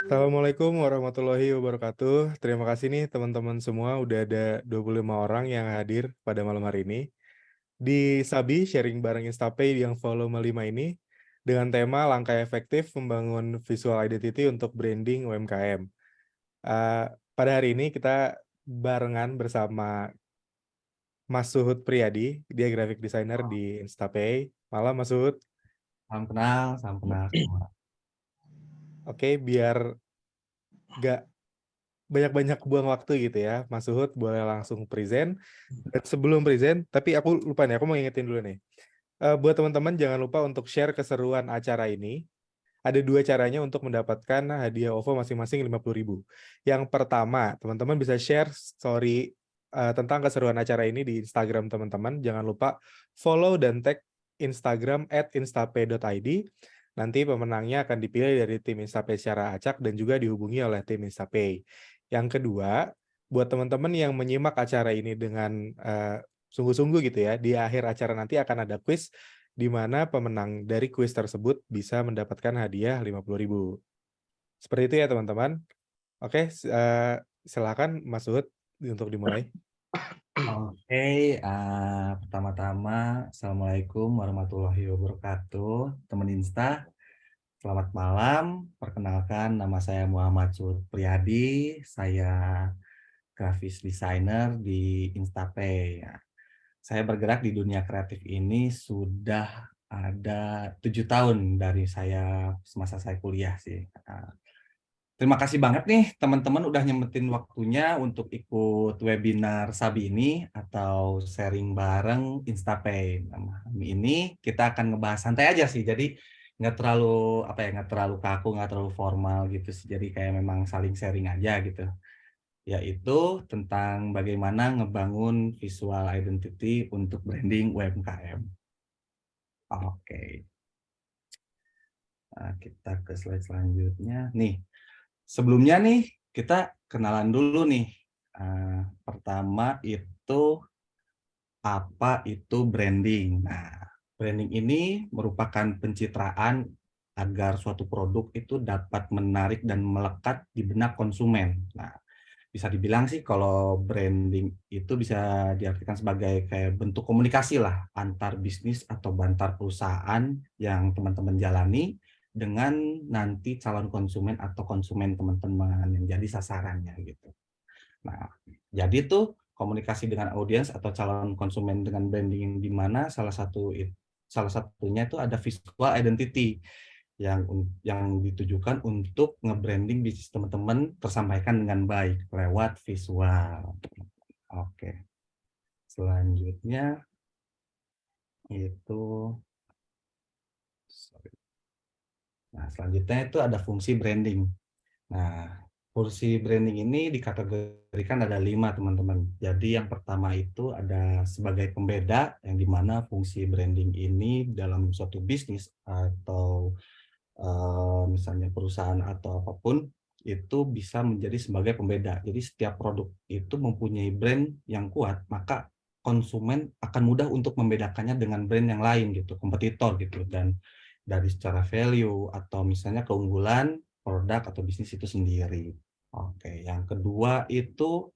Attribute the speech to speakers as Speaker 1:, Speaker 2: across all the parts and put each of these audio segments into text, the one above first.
Speaker 1: Assalamualaikum warahmatullahi wabarakatuh. Terima kasih nih teman-teman semua udah ada 25 orang yang hadir pada malam hari ini. Di Sabi sharing bareng Instapay yang volume 5 ini dengan tema langkah efektif membangun visual identity untuk branding UMKM. Pada hari ini kita barengan bersama Mas Suhud Priyadi, dia graphic designer di Instapay. Malam Mas Suhud.
Speaker 2: Salam kenal semua.
Speaker 1: Oke, biar gak banyak-banyak buang waktu gitu ya, Mas Suhud boleh langsung present. Dan sebelum present, tapi aku lupa nih, aku mau ingetin dulu nih. Buat teman-teman jangan lupa untuk share keseruan acara ini. Ada dua caranya untuk mendapatkan hadiah OVO masing-masing 50.000. Yang pertama, teman-teman bisa share story tentang keseruan acara ini di Instagram teman-teman. Jangan lupa follow dan tag Instagram @instapay.id. Nanti pemenangnya akan dipilih dari tim Instapay secara acak dan juga dihubungi oleh tim Instapay. Yang kedua, buat teman-teman yang menyimak acara ini dengan sungguh-sungguh gitu ya, di akhir acara nanti akan ada quiz di mana pemenang dari kuis tersebut bisa mendapatkan hadiah 50.000. Seperti itu ya teman-teman. Oke, silakan Mas Suhud untuk dimulai.
Speaker 2: Oke, pertama-tama Assalamualaikum warahmatullahi wabarakatuh, teman Insta. Selamat malam, perkenalkan nama saya Muhammad Suhud Priyadi, saya graphic designer di Instapay. Ya, saya bergerak di dunia kreatif ini sudah ada 7 tahun dari saya semasa saya kuliah sih. Terima kasih banget nih teman-teman udah nyempetin waktunya untuk ikut webinar Sabi ini atau sharing bareng Instapay. Nah, ini kita akan ngebahas santai aja sih, jadi nggak terlalu nggak terlalu kaku, nggak terlalu formal gitu sih. Jadi kayak memang saling sharing aja gitu. Yaitu tentang bagaimana ngebangun visual identity untuk branding UMKM. Oke, nah, kita ke slide selanjutnya. Nih, sebelumnya nih, kita kenalan dulu nih. Pertama itu, apa itu branding? Nah, branding ini merupakan pencitraan agar suatu produk itu dapat menarik dan melekat di benak konsumen. Nah, bisa dibilang sih kalau branding itu bisa diartikan sebagai kayak bentuk komunikasi lah antar bisnis atau antar perusahaan yang teman-teman jalani dengan nanti calon konsumen atau konsumen teman-teman yang jadi sasarannya gitu. Nah, jadi tuh komunikasi dengan audiens atau calon konsumen dengan branding di mana salah satunya itu ada visual identity yang ditujukan untuk nge-branding bisnis teman-teman tersampaikan dengan baik lewat visual. Oke. Selanjutnya itu selanjutnya itu ada fungsi branding. Nah, fungsi branding ini dikategorikan ada 5 teman-teman. Jadi yang pertama itu ada sebagai pembeda, yang dimana fungsi branding ini dalam suatu bisnis atau misalnya perusahaan atau apapun, itu bisa menjadi sebagai pembeda. Jadi setiap produk itu mempunyai brand yang kuat, maka konsumen akan mudah untuk membedakannya dengan brand yang lain gitu, kompetitor gitu. Dan dari secara value atau misalnya keunggulan produk atau bisnis itu sendiri. Oke, yang kedua itu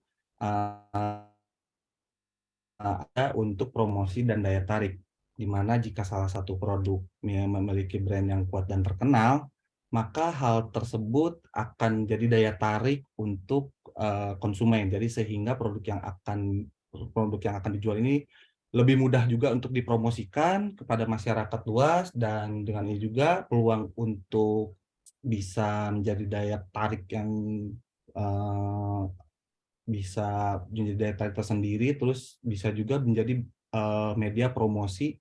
Speaker 2: ada untuk promosi dan daya tarik, di mana jika salah satu produk memiliki brand yang kuat dan terkenal, maka hal tersebut akan jadi daya tarik untuk konsumen. Jadi sehingga produk yang akan dijual ini lebih mudah juga untuk dipromosikan kepada masyarakat luas, dan dengan ini juga peluang untuk bisa menjadi daya tarik yang eh, bisa menjadi daya tarik tersendiri, terus bisa juga menjadi media promosi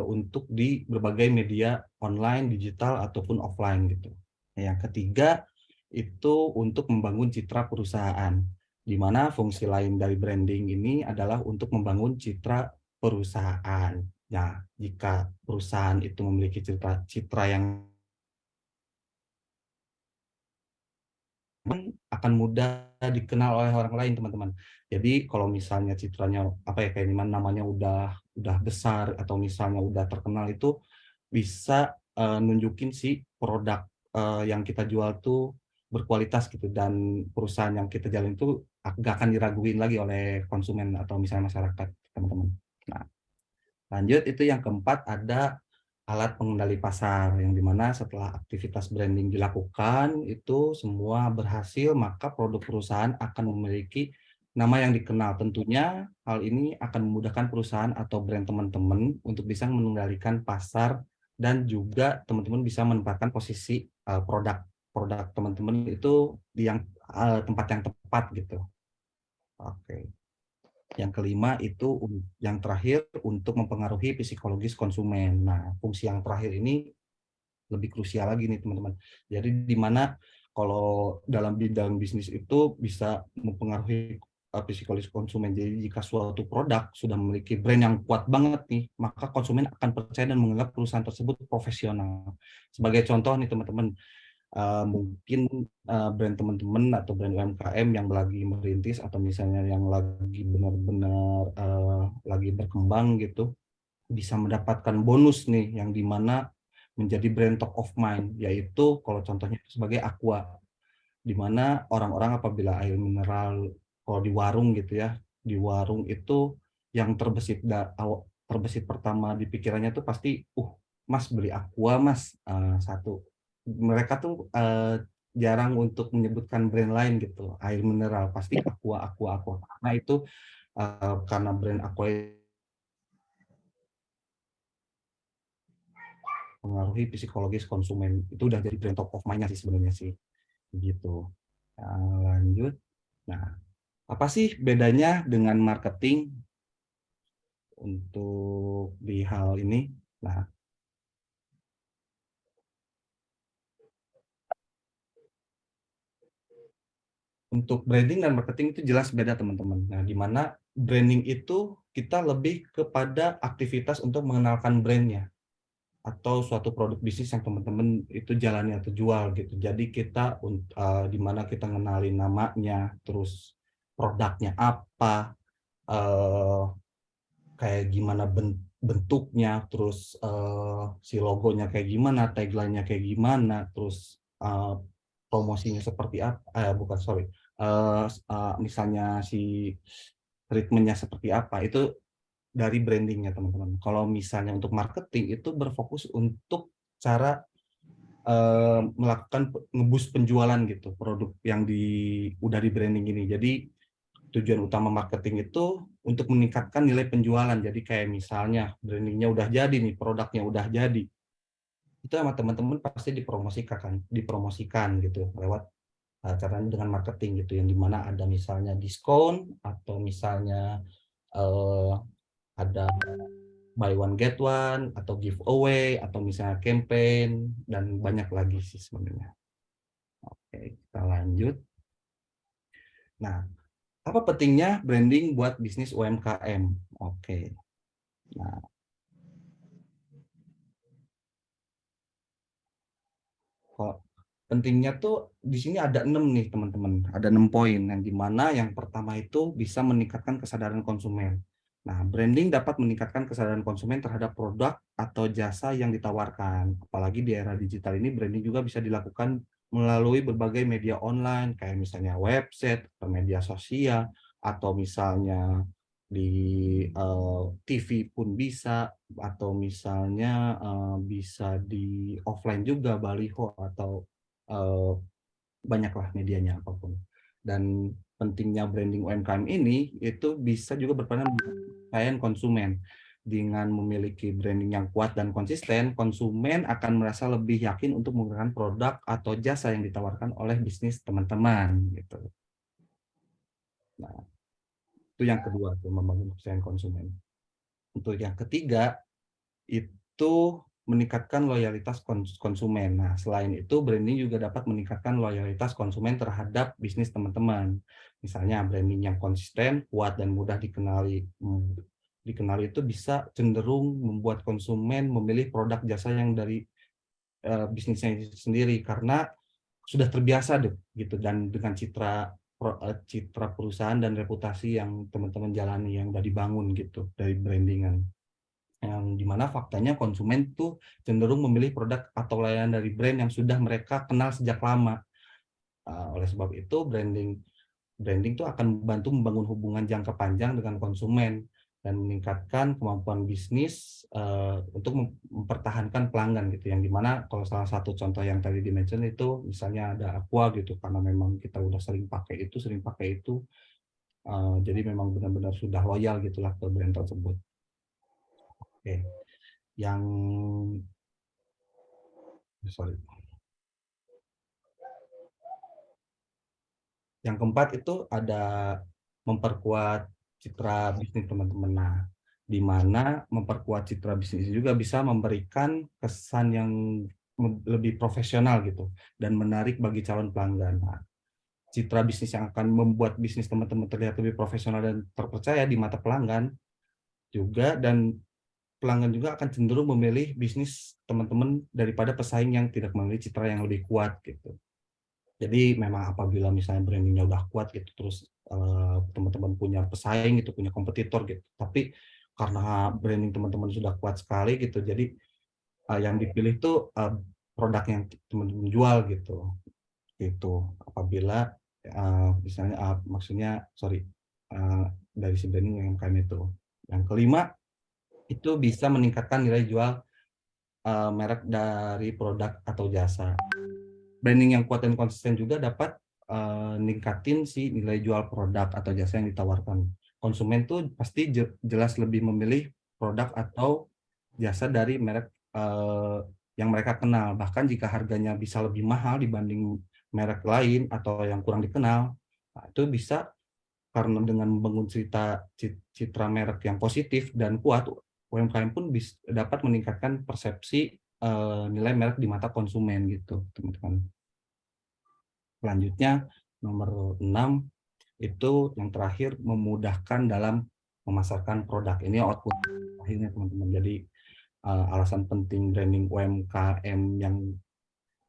Speaker 2: untuk di berbagai media online, digital, ataupun offline gitu. Nah, yang ketiga itu untuk membangun citra perusahaan, di mana fungsi lain dari branding ini adalah untuk membangun citra perusahaan. Nah, jika perusahaan itu memiliki citra yang akan mudah dikenal oleh orang lain, teman-teman. Jadi kalau misalnya citranya kayak namanya udah besar atau misalnya udah terkenal, itu bisa nunjukin si produk yang kita jual tuh berkualitas gitu, dan perusahaan yang kita jalin itu nggak akan diraguin lagi oleh konsumen atau misalnya masyarakat, teman-teman. Nah, lanjut itu yang keempat ada alat pengendali pasar, yang dimana setelah aktivitas branding dilakukan, itu semua berhasil, maka produk perusahaan akan memiliki nama yang dikenal. Tentunya hal ini akan memudahkan perusahaan atau brand teman-teman untuk bisa mengendalikan pasar, dan juga teman-teman bisa menempatkan posisi produk teman-teman itu di tempat yang tepat gitu. Oke. Yang kelima itu yang terakhir untuk mempengaruhi psikologis konsumen. Nah, fungsi yang terakhir ini lebih krusial lagi nih teman-teman. Jadi di mana kalau dalam bidang bisnis itu bisa mempengaruhi psikologis konsumen. Jadi jika suatu produk sudah memiliki brand yang kuat banget nih, maka konsumen akan percaya dan menganggap perusahaan tersebut profesional. Sebagai contoh nih teman-teman, mungkin brand teman-teman atau brand UMKM yang lagi merintis atau misalnya yang lagi benar-benar lagi berkembang gitu, bisa mendapatkan bonus nih yang dimana menjadi brand top of mind, yaitu kalau contohnya sebagai Aqua, di mana orang-orang apabila air mineral kalau di warung gitu ya, di warung itu yang terbesit pertama di pikirannya tuh pasti, Mas beli Aqua Mas, satu. Mereka tuh jarang untuk menyebutkan brand lain gitu, air mineral pasti Aqua Aqua Aqua. Karena itu karena brand Aqua mempengaruhi psikologis konsumen, itu udah jadi brand top of mind-nya sih sebenarnya sih, gitu. Lanjut. Nah, apa sih bedanya dengan marketing untuk di hal ini? Nah, untuk branding dan marketing itu jelas beda teman-teman. Nah, di mana branding itu kita lebih kepada aktivitas untuk mengenalkan brandnya atau suatu produk bisnis yang teman-teman itu jalani atau jual gitu. Jadi kita di mana kita ngenalin namanya, terus produknya apa, eh, kayak gimana bentuknya, terus si logonya kayak gimana, tagline-nya kayak gimana, terus promosinya seperti apa, bukan sorry, misalnya si treatment-nya seperti apa, itu dari brandingnya teman-teman. Kalau misalnya untuk marketing itu berfokus untuk cara melakukan nge-boost penjualan gitu, produk yang udah di branding ini. Jadi tujuan utama marketing itu untuk meningkatkan nilai penjualan. Jadi kayak misalnya brandingnya udah jadi nih, produknya udah jadi, itu sama teman-teman pasti dipromosikan gitu lewat caranya dengan marketing gitu, yang dimana ada misalnya diskon atau misalnya eh, ada buy one get one atau giveaway atau misalnya campaign dan banyak lagi sih sebenarnya. Oke, kita lanjut. Nah, apa pentingnya branding buat bisnis UMKM? Oke. Nah, kok pentingnya tuh di sini ada 6 nih teman-teman, ada 6 poin, yang dimana yang pertama itu bisa meningkatkan kesadaran konsumen. Nah, branding dapat meningkatkan kesadaran konsumen terhadap produk atau jasa yang ditawarkan. Apalagi di era digital ini, branding juga bisa dilakukan melalui berbagai media online, kayak misalnya website, atau media sosial, atau misalnya di TV pun bisa, atau misalnya bisa di offline juga, baliho, atau banyaklah medianya apapun. Dan pentingnya branding UMKM ini itu bisa juga berperan kepercayaan konsumen. Dengan memiliki branding yang kuat dan konsisten, konsumen akan merasa lebih yakin untuk menggunakan produk atau jasa yang ditawarkan oleh bisnis teman-teman gitu. Nah, itu yang kedua tuh, membangun kepercayaan konsumen. Untuk yang ketiga itu meningkatkan loyalitas konsumen. Nah, selain itu branding juga dapat meningkatkan loyalitas konsumen terhadap bisnis teman-teman. Misalnya branding yang konsisten, kuat dan mudah dikenali. Dikenali itu bisa cenderung membuat konsumen memilih produk jasa yang dari bisnisnya sendiri karena sudah terbiasa deh gitu, dan dengan citra perusahaan dan reputasi yang teman-teman jalani yang udah dibangun gitu dari brandingan. yang dimana faktanya konsumen tuh cenderung memilih produk atau layanan dari brand yang sudah mereka kenal sejak lama. Oleh sebab itu branding branding tuh akan membantu membangun hubungan jangka panjang dengan konsumen dan meningkatkan kemampuan bisnis untuk mempertahankan pelanggan gitu. Yang dimana kalau salah satu contoh yang tadi di-mention itu misalnya ada Aqua gitu, karena memang kita udah sering pakai itu, jadi memang benar-benar sudah loyal gitulah ke brand tersebut. Oke, yang sorry. Yang keempat itu ada memperkuat citra bisnis teman-teman. Nah, di mana memperkuat citra bisnis juga bisa memberikan kesan yang lebih profesional gitu dan menarik bagi calon pelanggan. Nah, citra bisnis yang akan membuat bisnis teman-teman terlihat lebih profesional dan terpercaya di mata pelanggan juga, dan pelanggan juga akan cenderung memilih bisnis teman-teman daripada pesaing yang tidak memiliki citra yang lebih kuat gitu. Jadi memang apabila misalnya branding-nya udah kuat gitu, terus, teman-teman punya pesaing gitu, punya kompetitor gitu, tapi karena branding teman-teman sudah kuat sekali gitu, jadi, yang dipilih tuh, produk yang teman-teman jual gitu. Apabila, misalnya, maksudnya sorry, dari si branding UMKM itu. Yang kelima, itu bisa meningkatkan nilai jual, merek dari produk atau jasa. Branding yang kuat dan konsisten juga dapat, ningkatin si nilai jual produk atau jasa yang ditawarkan. Konsumen tuh pasti jelas lebih memilih produk atau jasa dari merek, yang mereka kenal. Bahkan jika harganya bisa lebih mahal dibanding merek lain atau yang kurang dikenal, nah itu bisa karena dengan membangun citra merek yang positif dan kuat, UMKM pun dapat meningkatkan persepsi, nilai merek di mata konsumen gitu, teman-teman. Selanjutnya, nomor 6 itu yang terakhir memudahkan dalam memasarkan produk. Ini output akhirnya teman-teman. Jadi, alasan penting branding UMKM yang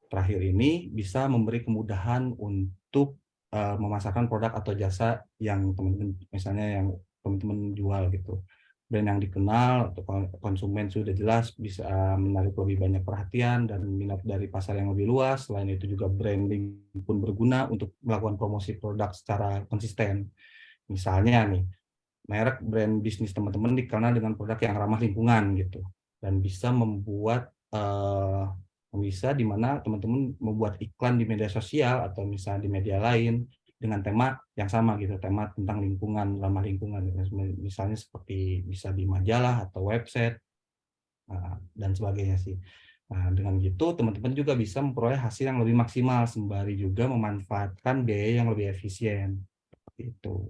Speaker 2: terakhir ini bisa memberi kemudahan untuk, memasarkan produk atau jasa yang teman-teman misalnya yang teman-teman jual gitu. Brand yang dikenal atau konsumen sudah jelas bisa menarik lebih banyak perhatian dan minat dari pasar yang lebih luas. Selain itu juga branding pun berguna untuk melakukan promosi produk secara konsisten. Misalnya nih, merek brand bisnis teman-teman dikenal dengan produk yang ramah lingkungan gitu, dan bisa membuat, bisa di mana teman-teman membuat iklan di media sosial atau misalnya di media lain dengan tema yang sama gitu, tema tentang lingkungan, ramah lingkungan, misalnya seperti bisa di majalah atau website, dan sebagainya sih. Nah, dengan gitu teman-teman juga bisa memperoleh hasil yang lebih maksimal sembari juga memanfaatkan biaya yang lebih efisien, itu.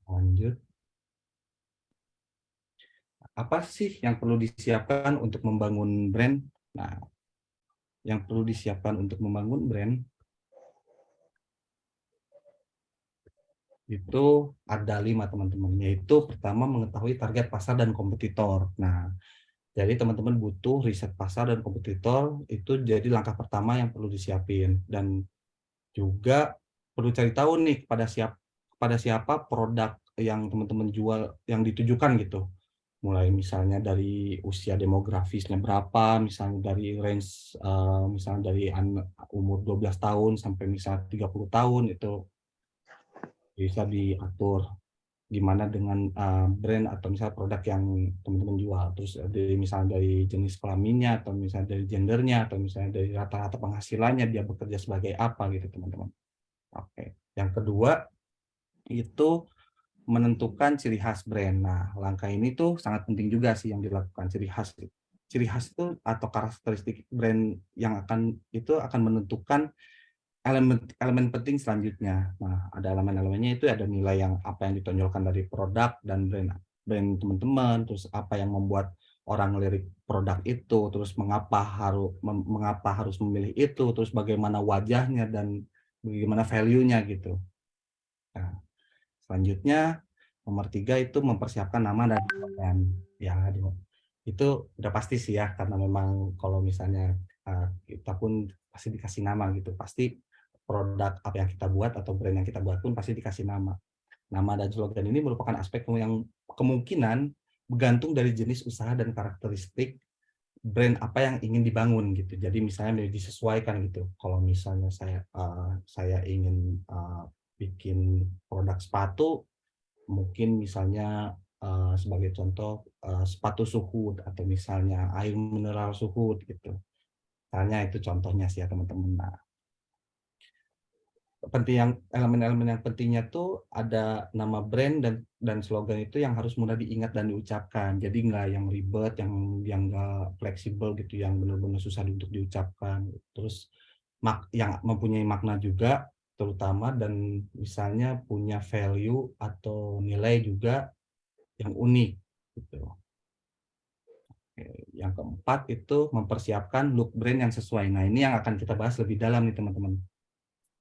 Speaker 2: Lanjut. Apa sih yang perlu disiapkan untuk membangun brand? Nah, yang perlu disiapkan untuk membangun brand itu ada 5 teman-teman, yaitu pertama mengetahui target pasar dan kompetitor. Nah, jadi teman-teman butuh riset pasar dan kompetitor, itu jadi langkah pertama yang perlu disiapin. Dan juga perlu cari tahu nih kepada siapa produk yang teman-teman jual yang ditujukan gitu. Mulai misalnya dari usia demografisnya berapa, misalnya dari range, misalnya dari umur 12 tahun sampai misalnya 30 tahun, itu bisa diatur. Gimana dengan, brand atau misalnya produk yang teman-teman jual. Terus dari misalnya dari jenis kelaminnya, atau misalnya dari gendernya, atau misalnya dari rata-rata penghasilannya, dia bekerja sebagai apa gitu, teman-teman. Oke. Yang kedua, itu menentukan ciri khas brand. Nah, langkah ini tuh sangat penting juga sih yang dilakukan, ciri khas. Ciri khas itu atau karakteristik brand yang akan menentukan elemen elemen penting selanjutnya. Nah, ada elemen-elemennya itu ada nilai yang apa yang ditonjolkan dari produk dan brand teman-teman, terus apa yang membuat orang lirik produk itu, terus mengapa harus memilih itu, terus bagaimana wajahnya dan bagaimana value-nya gitu. Nah, selanjutnya, nomor 3 itu mempersiapkan nama dan slogan. Ya, itu udah pasti sih ya, karena memang kalau misalnya, kita pun pasti dikasih nama gitu, pasti produk apa yang kita buat atau brand yang kita buat pun pasti dikasih nama. Nama dan slogan ini merupakan aspek yang kemungkinan bergantung dari jenis usaha dan karakteristik brand apa yang ingin dibangun gitu. Jadi misalnya disesuaikan gitu. Kalau misalnya saya ingin bikin produk sepatu, mungkin misalnya sebagai contoh sepatu Suhud atau misalnya air mineral Suhud gitu. Misalnya itu contohnya sih ya teman-teman. Nah, elemen-elemen yang pentingnya tuh ada nama brand dan slogan itu yang harus mudah diingat dan diucapkan. Jadi nggak yang ribet, yang nggak fleksibel gitu, yang benar-benar susah untuk diucapkan. Terus yang mempunyai makna juga terutama, dan misalnya punya value atau nilai juga yang unik gitu. Oke, yang keempat itu mempersiapkan look brand yang sesuai. Nah, ini yang akan kita bahas lebih dalam nih teman-teman.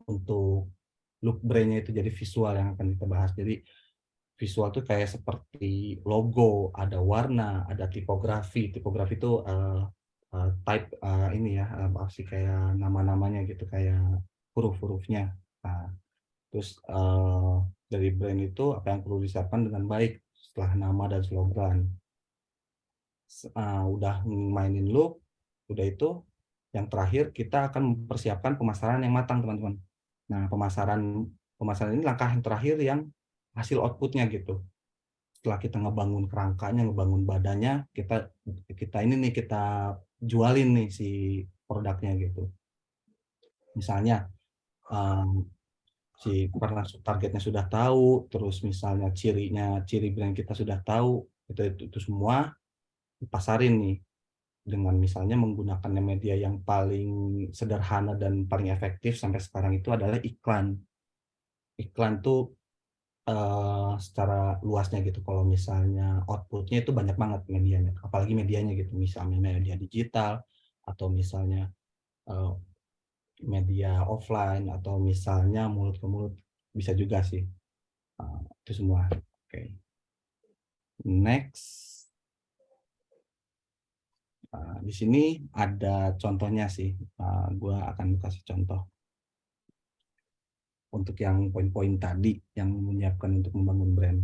Speaker 2: Untuk look brand-nya itu jadi visual yang akan kita bahas. Jadi visual tuh kayak seperti logo, ada warna, ada tipografi. Tipografi itu type ini ya, apa sih, kayak nama-namanya gitu, kayak huruf-hurufnya. Nah, terus dari brand itu apa yang perlu disiapkan dengan baik setelah nama dan slogan. Udah mainin look, udah itu yang terakhir kita akan mempersiapkan pemasaran yang matang teman-teman. Nah, pemasaran ini langkah yang terakhir yang hasil outputnya gitu. Setelah kita ngebangun kerangkanya, ngebangun badannya, kita ini nih, kita jualin nih si produknya gitu. Misalnya si targetnya sudah tahu, terus misalnya ciri brand kita sudah tahu, itu semua dipasarin nih dengan misalnya menggunakan media yang paling sederhana dan paling efektif sampai sekarang itu adalah iklan. Iklan tuh secara luasnya gitu, kalau misalnya outputnya itu banyak banget medianya, apalagi medianya gitu, misalnya media digital atau misalnya media offline atau misalnya mulut ke mulut, bisa juga sih. Itu semua. Oke. Next. Di sini ada contohnya sih. Gue akan kasih contoh untuk yang poin-poin tadi yang menyiapkan untuk membangun brand.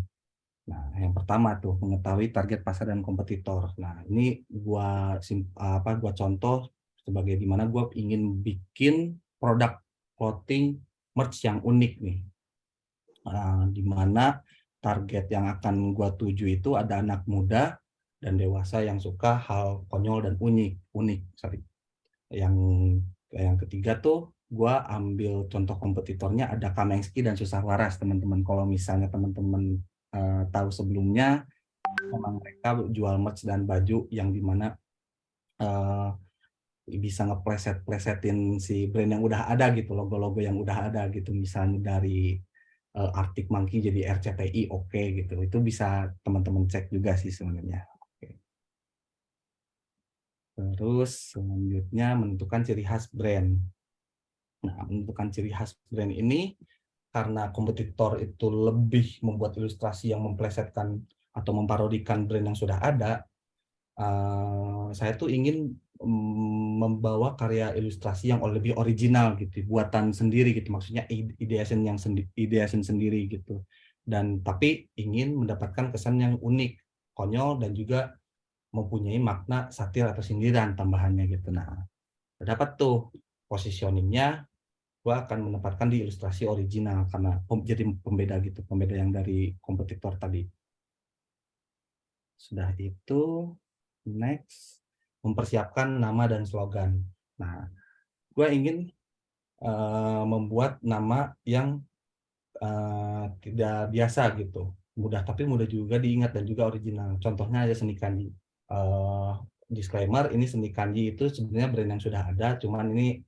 Speaker 2: Nah, yang pertama tuh mengetahui target pasar dan kompetitor. Nah, ini gua contoh sebagai dimana gua ingin bikin produk clothing merch yang unik nih. Dimana target yang akan gua tuju itu ada anak muda dan dewasa yang suka hal konyol dan unik. Sorry. Yang ketiga tuh gua ambil contoh kompetitornya ada Kamengski dan Susah Waras teman-teman. Kalau misalnya teman-teman tahu sebelumnya, memang mereka jual merch dan baju yang dimana bisa ngepleset-plesetin si brand yang udah ada gitu, logo-logo yang udah ada gitu, misalnya dari Arctic Monkey jadi RCTI, oke gitu. Itu bisa teman-teman cek juga sih sebenarnya. Oke. Terus selanjutnya menentukan ciri khas brand. Nah, menentukan ciri khas brand ini karena kompetitor itu lebih membuat ilustrasi yang memplesetkan atau memparodikan brand yang sudah ada, saya tuh ingin membawa karya ilustrasi yang lebih original gitu, buatan sendiri gitu, maksudnya ideation sendiri gitu. Dan tapi ingin mendapatkan kesan yang unik, konyol, dan juga mempunyai makna satir atau sindiran tambahannya gitu. Nah, dapat tuh positioningnya, gue akan menempatkan di ilustrasi original karena jadi pembeda gitu, pembeda yang dari kompetitor tadi. Sudah itu, next, mempersiapkan nama dan slogan. Nah, gue ingin membuat nama yang tidak biasa gitu, tapi mudah juga diingat dan juga original. Contohnya aja Seni Kanji. Disclaimer, ini Seni Kanji itu sebenarnya brand yang sudah ada, cuman ini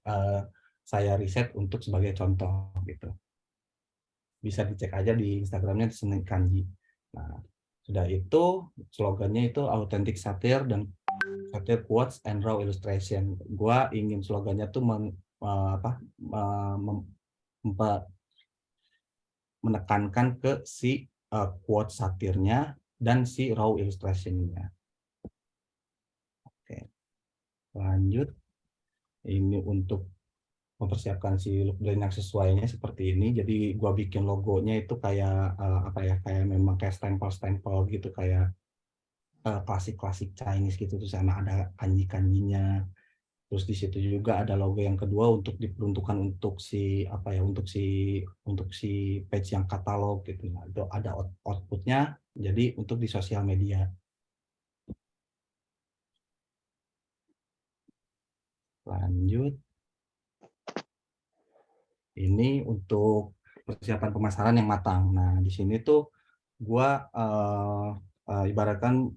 Speaker 2: saya riset untuk sebagai contoh gitu. Bisa dicek aja di Instagramnya Seni Kanji. Nah, sudah itu slogannya itu authentic satire dan satire quotes and raw illustration. Gua ingin slogannya tuh menekankan ke si quote satirnya dan si raw illustration-nya. Oke, lanjut. Ini untuk mempersiapkan si look brand yang sesuainya seperti ini. Jadi gua bikin logonya itu kayak kayak memang kayak stempel-stempel gitu, kayak klasik-klasik Chinese gitu, terus sama ada kanji-kanjinya. Terus di situ juga ada logo yang kedua untuk diperuntukkan untuk si apa ya, untuk si page yang katalog gitu. Nah, itu ada outputnya jadi untuk di sosial media. Lanjut, ini untuk persiapan pemasaran yang matang. Nah, di sini tuh gua ibaratkan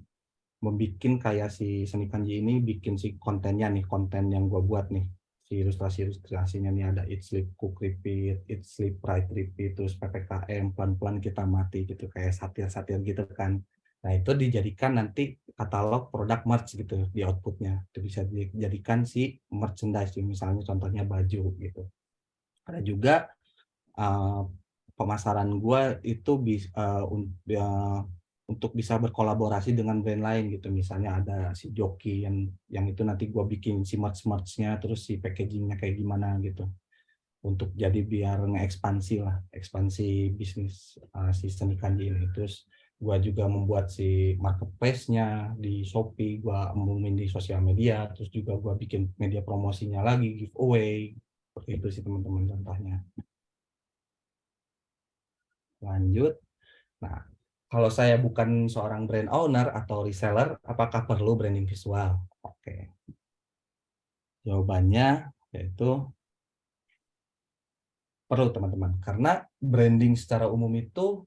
Speaker 2: membikin kayak si Seni Kanji ini bikin si kontennya nih, konten yang gua buat nih. Si ilustrasi-ilustrasinya nih ada Eat Sleep Cook Repeat, Eat Sleep Write Repeat, terus PPKM, pelan-pelan kita mati gitu, kayak satir-satir gitu kan. Nah, itu dijadikan nanti katalog produk merch gitu di outputnya. Itu bisa dijadikan si merchandise, misalnya contohnya baju gitu. Ada juga uh, pemasaran gue itu untuk bisa berkolaborasi dengan brand lain gitu. Misalnya ada si joki yang itu nanti gue bikin si merch-merchnya, terus si packagingnya kayak gimana gitu. Untuk jadi biar ngekspansi lah, ekspansi bisnis si Seni Kanji ini. Terus gue juga membuat si marketplace-nya di Shopee, gue umumin di sosial media, terus juga gue bikin media promosinya lagi, giveaway, seperti itu sih teman-teman contohnya. Lanjut. Nah, kalau saya bukan seorang brand owner atau reseller, apakah perlu branding visual? Oke, jawabannya yaitu perlu teman-teman. Karena branding secara umum itu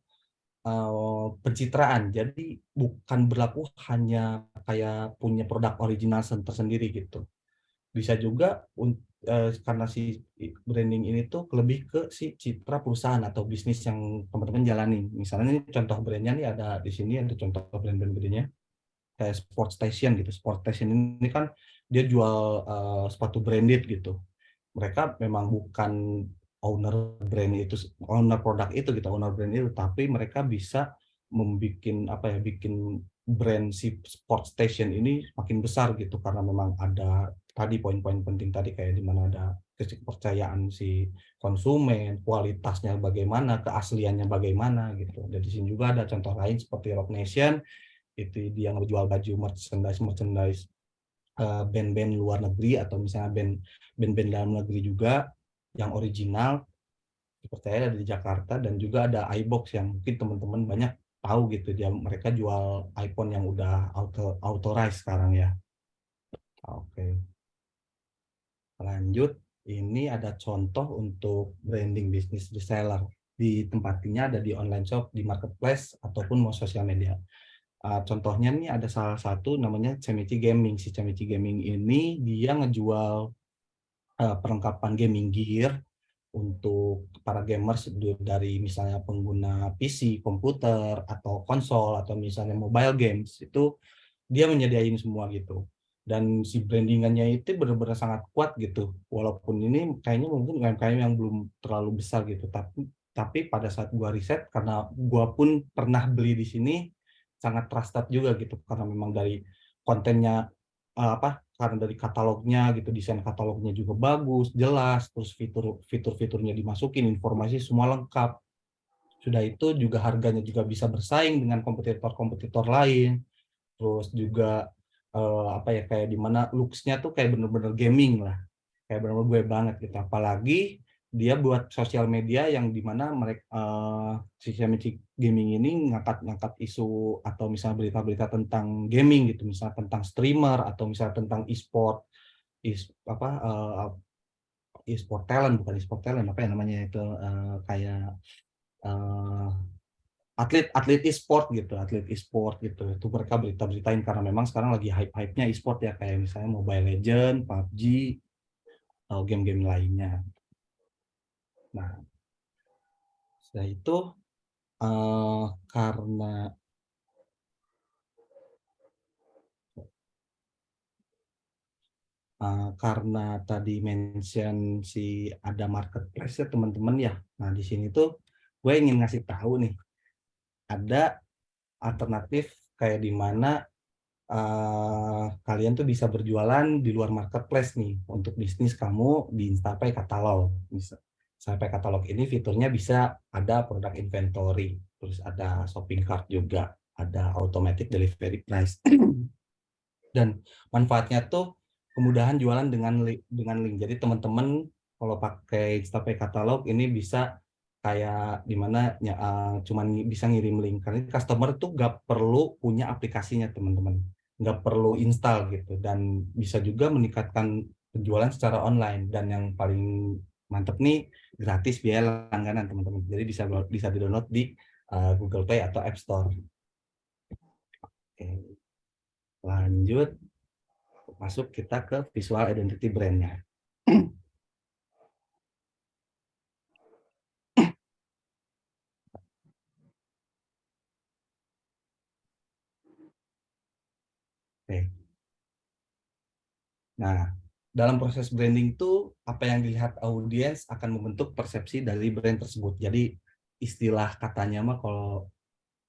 Speaker 2: pencitraan, jadi bukan berlaku hanya kayak punya produk original tersendiri gitu. Bisa juga karena si branding ini tuh lebih ke si citra perusahaan atau bisnis yang teman-teman jalani. Misalnya ini contoh brandnya nih, ada di sini ada contoh brand-brand gedenya kayak Sport Station gitu. Sport Station ini kan dia jual sepatu branded gitu. Mereka memang bukan owner produk itu gitu, owner brand itu, tapi mereka bisa membikin apa ya, bikin brand si Sport Station ini makin besar gitu, karena memang ada tadi poin-poin penting tadi, kayak di mana ada kepercayaan si konsumen, kualitasnya bagaimana, keasliannya bagaimana gitu. Dan di sini juga ada contoh lain seperti Rock Nation, itu dia ngejual baju merchandise band-band luar negeri atau misalnya band-band dalam negeri juga yang original, dipercaya ada di Jakarta. Dan juga ada iBox yang mungkin teman-teman banyak tahu gitu, mereka jual iPhone yang udah authorized sekarang ya. Oke, lanjut. Ini ada contoh untuk branding bisnis reseller. Tempatnya ada di online shop, di marketplace, ataupun mau sosial media. Contohnya nih ada salah satu namanya Cemici Gaming. Si Cemici Gaming ini dia ngejual perlengkapan gaming gear untuk para gamers, dari misalnya pengguna PC, komputer, atau konsol, atau misalnya mobile games. Itu dia menyediain semua gitu. Dan si brandingannya itu benar-benar sangat kuat gitu. Walaupun ini kayaknya mungkin UMKM yang belum terlalu besar gitu, tapi pada saat gua riset, karena gua pun pernah beli di sini, sangat trusted juga gitu, karena memang dari kontennya karena dari katalognya gitu, desain katalognya juga bagus, jelas, terus fitur-fiturnya dimasukin, informasi semua lengkap. Sudah itu juga harganya juga bisa bersaing dengan kompetitor-kompetitor lain. Terus juga kayak di mana looks-nya tuh kayak bener-bener gaming lah, kayak bener-bener gue banget gitu. Apalagi dia buat sosial media yang di mana mereka sistem gaming ini ngangkat isu atau misalnya berita-berita tentang gaming gitu, misalnya tentang streamer atau misalnya tentang e-sport, is apa e-sport talent, bukan e-sport talent, apa ya namanya itu, kayak eh, atlet e-sport gitu, itu mereka berita-beritain, karena memang sekarang lagi hype-hype-nya e-sport ya, kayak misalnya Mobile Legends, PUBG, atau game-game lainnya. Nah, setelah itu eh, karena karena tadi mention si ada marketplace ya teman-teman ya. Nah, di sini tuh gue ingin ngasih tahu nih, ada alternatif kayak di mana kalian tuh bisa berjualan di luar marketplace nih untuk bisnis kamu di Instapay Katalog. Instapay Katalog ini fiturnya bisa ada produk inventory, terus ada shopping cart juga. ada automatic delivery price. Dan manfaatnya tuh kemudahan jualan dengan link. Jadi teman-teman kalau pakai Instapay katalog ini bisa kayak dimana cuman bisa ngirim link, karena customer tuh nggak perlu punya aplikasinya teman-teman, nggak perlu install gitu, dan bisa juga meningkatkan penjualan secara online. Dan yang paling mantep nih, gratis biaya langganan teman-teman, jadi bisa di download di Google Play atau App Store. Oke, lanjut masuk kita ke visual identity brand-nya. Oke. Nah, dalam proses branding itu apa yang dilihat audiens akan membentuk persepsi dari brand tersebut. Jadi istilah katanya mah kalau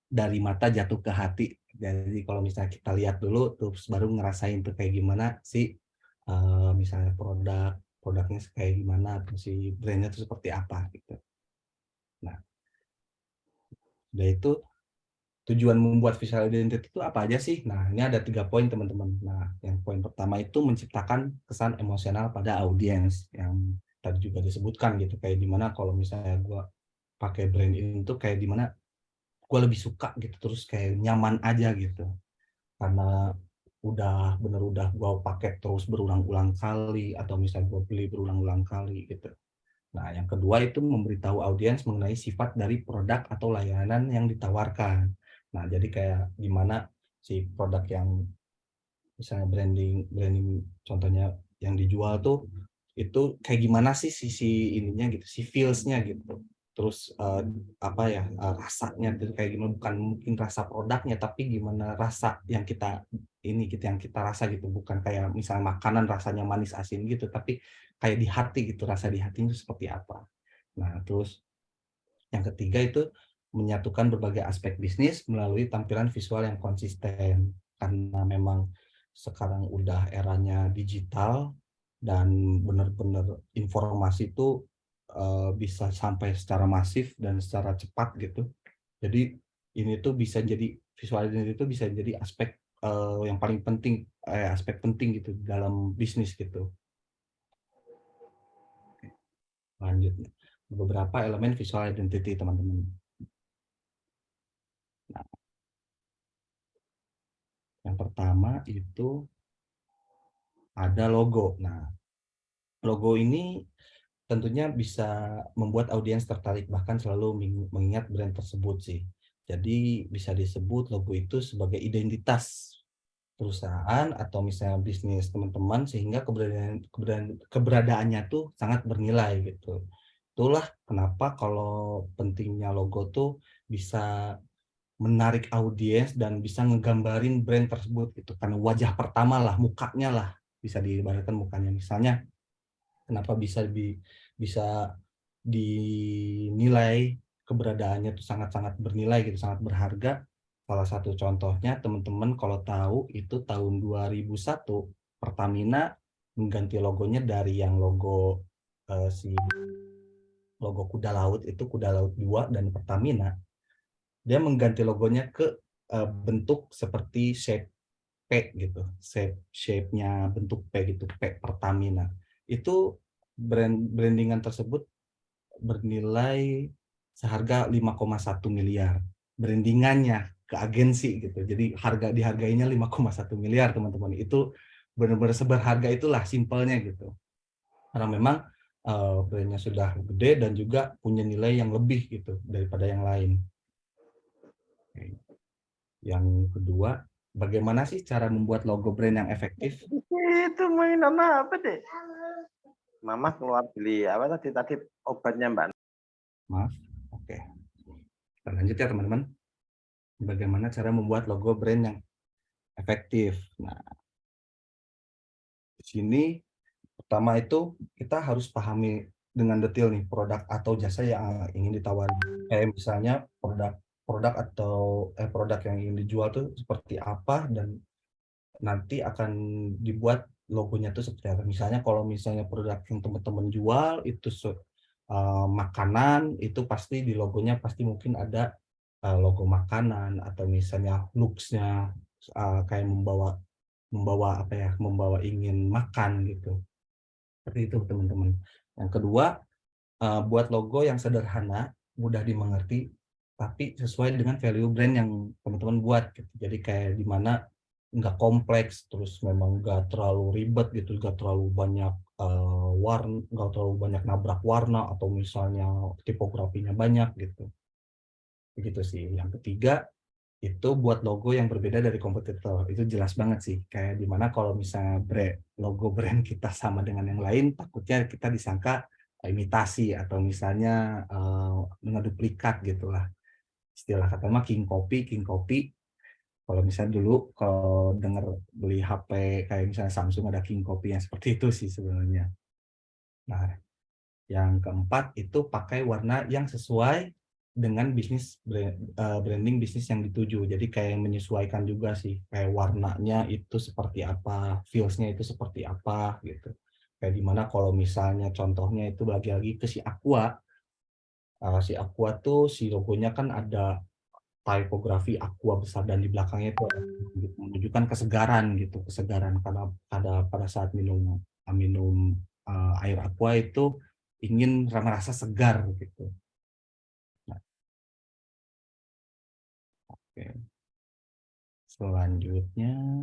Speaker 2: dari mata jatuh ke hati. Jadi kalau misalnya kita lihat dulu terus baru ngerasain tuh kayak gimana sih misalnya produknya kayak gimana, terus si brandnya itu seperti apa gitu. Nah, udah itu tujuan membuat visual identity itu apa aja sih? Nah, ini ada 3 poin teman-teman. Nah, yang poin pertama itu menciptakan kesan emosional pada audiens yang tadi juga disebutkan gitu. Kayak dimana kalau misalnya gue pakai brand ini tuh kayak dimana gue lebih suka gitu, terus kayak nyaman aja gitu. Karena udah gue pakai terus berulang-ulang kali, atau misalnya gue beli berulang-ulang kali gitu. Nah, yang kedua itu memberitahu audiens mengenai sifat dari produk atau layanan yang ditawarkan. Nah, jadi kayak gimana si produk yang misalnya branding contohnya yang dijual tuh itu kayak gimana sih sisi ininya gitu, si feels-nya gitu. Terus apa ya, rasanya itu kayak gimana, bukan mungkin rasa produknya tapi gimana rasa yang kita rasa gitu, bukan kayak misalnya makanan rasanya manis asin gitu, tapi kayak di hati gitu, rasa di hatinya itu seperti apa. Nah, terus yang ketiga itu menyatukan berbagai aspek bisnis melalui tampilan visual yang konsisten. Karena memang sekarang udah eranya digital dan benar-benar informasi itu bisa sampai secara masif dan secara cepat gitu. Jadi ini tuh bisa jadi visual identity itu bisa jadi aspek yang paling penting, aspek penting gitu dalam bisnis gitu. Lanjut, beberapa elemen visual identity teman-teman. Nah, yang pertama itu ada logo. Nah, logo ini tentunya bisa membuat audiens tertarik, bahkan selalu mengingat brand tersebut sih. Jadi bisa disebut logo itu sebagai identitas perusahaan atau misalnya bisnis teman-teman, sehingga keberadaannya tuh sangat bernilai gitu. Itulah kenapa kalau pentingnya logo tuh bisa menarik audiens dan bisa ngegambarin brand tersebut gitu. Karena wajah pertama lah, mukanya lah, bisa diibaratkan mukanya. Misalnya kenapa bisa dinilai keberadaannya itu sangat-sangat bernilai gitu, sangat berharga. Salah satu contohnya teman-teman kalau tahu itu tahun 2001 Pertamina mengganti logonya dari yang logo si logo kuda laut itu kuda laut 2 dan Pertamina, dia mengganti logonya ke bentuk seperti shape P gitu, shape-nya bentuk P gitu, P Pertamina. Itu brandingan tersebut bernilai seharga 5,1 miliar. Brandingannya ke agensi gitu. Jadi dihargainya 5,1 miliar teman-teman. Itu benar-benar seberharga itulah, simpelnya gitu. Karena memang brandnya sudah gede dan juga punya nilai yang lebih gitu daripada yang lain. Yang kedua, bagaimana sih cara membuat logo brand yang efektif?
Speaker 3: Itu mainan apa deh? Mama keluar beli apa tadi obatnya Mbak.
Speaker 2: Maaf, oke. Kita lanjut ya teman-teman. Bagaimana cara membuat logo brand yang efektif? Nah, di sini pertama itu kita harus pahami dengan detail nih produk atau jasa yang ingin ditawari. Kayak misalnya produk yang ingin dijual tuh seperti apa, dan nanti akan dibuat logonya tuh seperti apa. Misalnya kalau misalnya produk yang teman-teman jual itu makanan, itu pasti di logonya pasti mungkin ada logo makanan atau misalnya looks-nya kayak membawa apa ya, membawa ingin makan gitu. Seperti itu teman-teman. Yang kedua, buat logo yang sederhana, mudah dimengerti, tapi sesuai dengan value brand yang teman-teman buat gitu. Jadi kayak di mana nggak kompleks, terus memang nggak terlalu ribet gitu, nggak terlalu banyak warna, nggak terlalu banyak nabrak warna atau misalnya tipografinya banyak gitu. Begitu sih. Yang ketiga, itu buat logo yang berbeda dari kompetitor. Itu jelas banget sih. Kayak dimana kalau misalnya logo brand kita sama dengan yang lain, takutnya kita disangka imitasi atau misalnya ngeduplikat gitulah. Istilah kata mah king copy. Kalau misalnya dulu kalau dengar beli HP kayak misalnya Samsung ada king copy yang seperti itu sih sebenarnya. Nah, yang keempat itu pakai warna yang sesuai dengan branding bisnis yang dituju. Jadi kayak menyesuaikan juga sih, kayak warnanya itu seperti apa, feels-nya itu seperti apa gitu. Kayak dimana kalau misalnya contohnya itu lagi-lagi ke si Aqua, tuh si logonya kan ada tipografi Aqua besar dan di belakangnya itu menunjukkan kesegaran gitu, kesegaran karena pada saat minum minum air Aqua itu ingin merasa segar gitu. Nah, oke. Selanjutnya,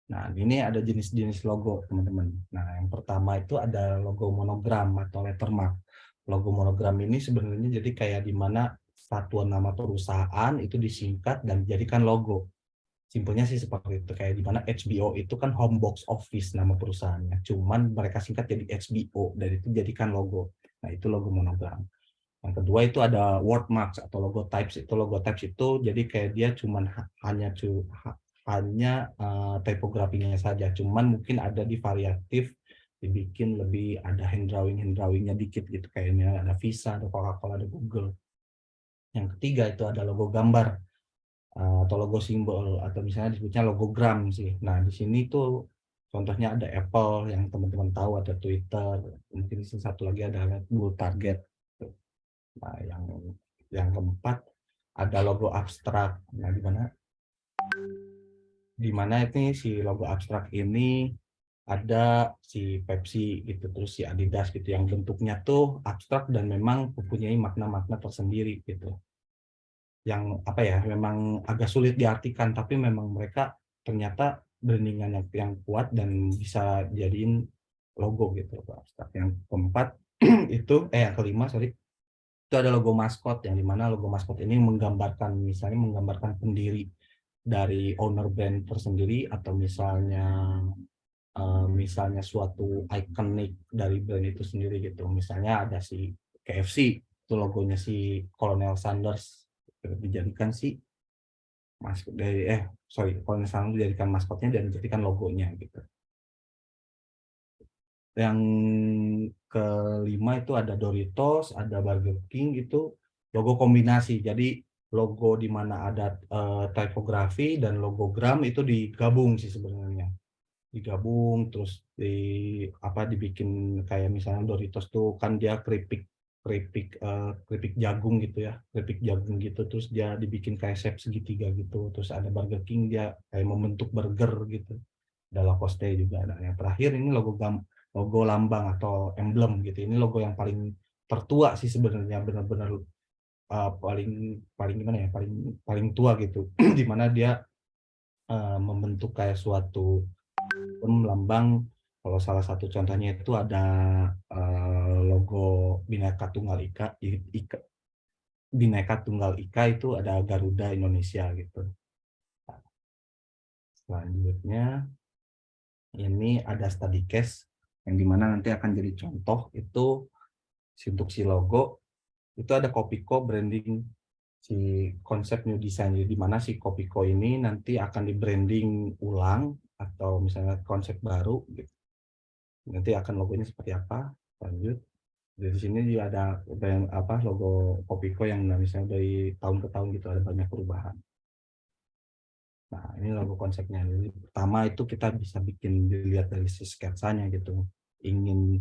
Speaker 2: nah ini ada jenis-jenis logo teman-teman. Nah yang pertama itu ada logo monogram atau lettermark. Logo monogram ini sebenarnya jadi kayak di mana satuan nama perusahaan itu disingkat dan dijadikan logo. Simpelnya sih seperti itu, kayak di mana HBO itu kan home box office nama perusahaannya. Cuman mereka singkat jadi HBO dan itu jadikan logo. Nah itu logo monogram. Yang kedua itu ada wordmarks atau logo types. Itu logo types itu jadi kayak dia cuman hanya tipografinya saja. Cuman mungkin ada di variatif, dibikin lebih ada hand drawingnya dikit gitu. Kayaknya ada Visa, ada Coca-Cola, ada Google. Yang ketiga itu ada logo gambar atau logo simbol atau misalnya disebutnya logogram sih. Nah di sini tuh contohnya ada Apple yang teman-teman tahu, ada Twitter, mungkin satu lagi ada Google Target. Nah, yang keempat ada logo abstrak. Nah, di mana ini si logo abstrak ini ada si Pepsi gitu, terus si Adidas gitu yang bentuknya tuh abstrak dan memang mempunyai makna-makna tersendiri gitu. Yang apa ya, memang agak sulit diartikan tapi memang mereka ternyata brandingan yang kuat dan bisa jadiin logo gitu abstrak. Yang keempat yang kelima sorry, itu ada logo maskot yang dimana logo maskot ini menggambarkan pendiri dari owner brand tersendiri atau misalnya suatu ikonik dari brand itu sendiri gitu. Misalnya ada si KFC itu logonya si Colonel Sanders dijadikan si maskot dari Colonel Sanders dijadikan maskotnya dan dijadikan logonya gitu. Yang kelima itu ada Doritos, ada Burger King, itu logo kombinasi. Jadi logo di mana ada tipografi dan logogram itu digabung sih sebenarnya. Digabung terus dibikin kayak misalnya Doritos tuh kan dia keripik jagung gitu ya. Keripik jagung gitu terus dia dibikin kayak shape segitiga gitu. Terus ada Burger King dia kayak membentuk burger gitu. Ada Lacoste juga ada. Yang terakhir ini logo lambang atau emblem gitu. Ini logo yang paling tertua sih sebenarnya, benar-benar paling paling gimana ya, paling paling tua gitu. Di mana dia membentuk kayak suatu lambang. Kalau salah satu contohnya itu ada logo Bhinneka Tunggal Bhinneka Tunggal Ika itu ada Garuda Indonesia gitu. Selanjutnya ini ada study case yang dimana nanti akan jadi contoh itu untuk si logo itu ada Kopiko branding si konsep new design, di mana si Kopiko ini nanti akan di branding ulang atau misalnya konsep baru gitu. Nanti akan logonya seperti apa. Lanjut dari sini juga ada logo Kopiko yang misalnya dari tahun ke tahun gitu ada banyak perubahan. Nah, ini logo konsepnya. Jadi, pertama itu kita bisa bikin dilihat dari si sketsanya gitu. Ingin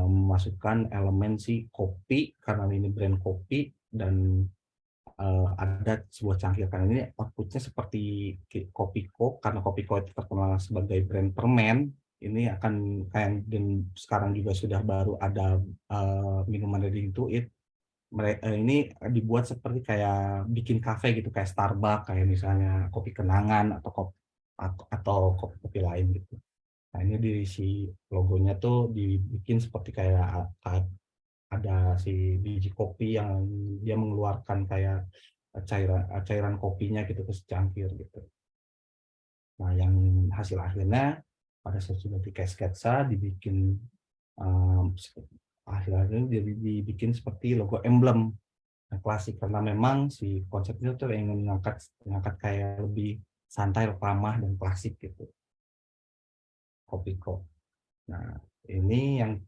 Speaker 2: memasukkan elemen si kopi karena ini brand kopi dan ada sebuah cangkir, karena ini outputnya seperti Kopiko, karena Kopiko itu terkenal sebagai brand permen, ini akan kayak, dan sekarang juga sudah baru ada minuman ready to eat. Ini dibuat seperti kayak bikin kafe gitu, kayak Starbucks, kayak misalnya kopi kenangan atau kopi-kopi lain gitu. Nah ini di si logonya tuh dibikin seperti kayak ada si biji kopi yang dia mengeluarkan kayak cairan kopinya gitu ke secangkir gitu. Nah yang hasil akhirnya pada saat sudah sketsa dibikin, akhir-akhirnya dibikin seperti logo emblem yang klasik, karena memang si konsepnya tuh ingin mengangkat kayak lebih santai, ramah dan klasik gitu, Kopiko. Nah, ini yang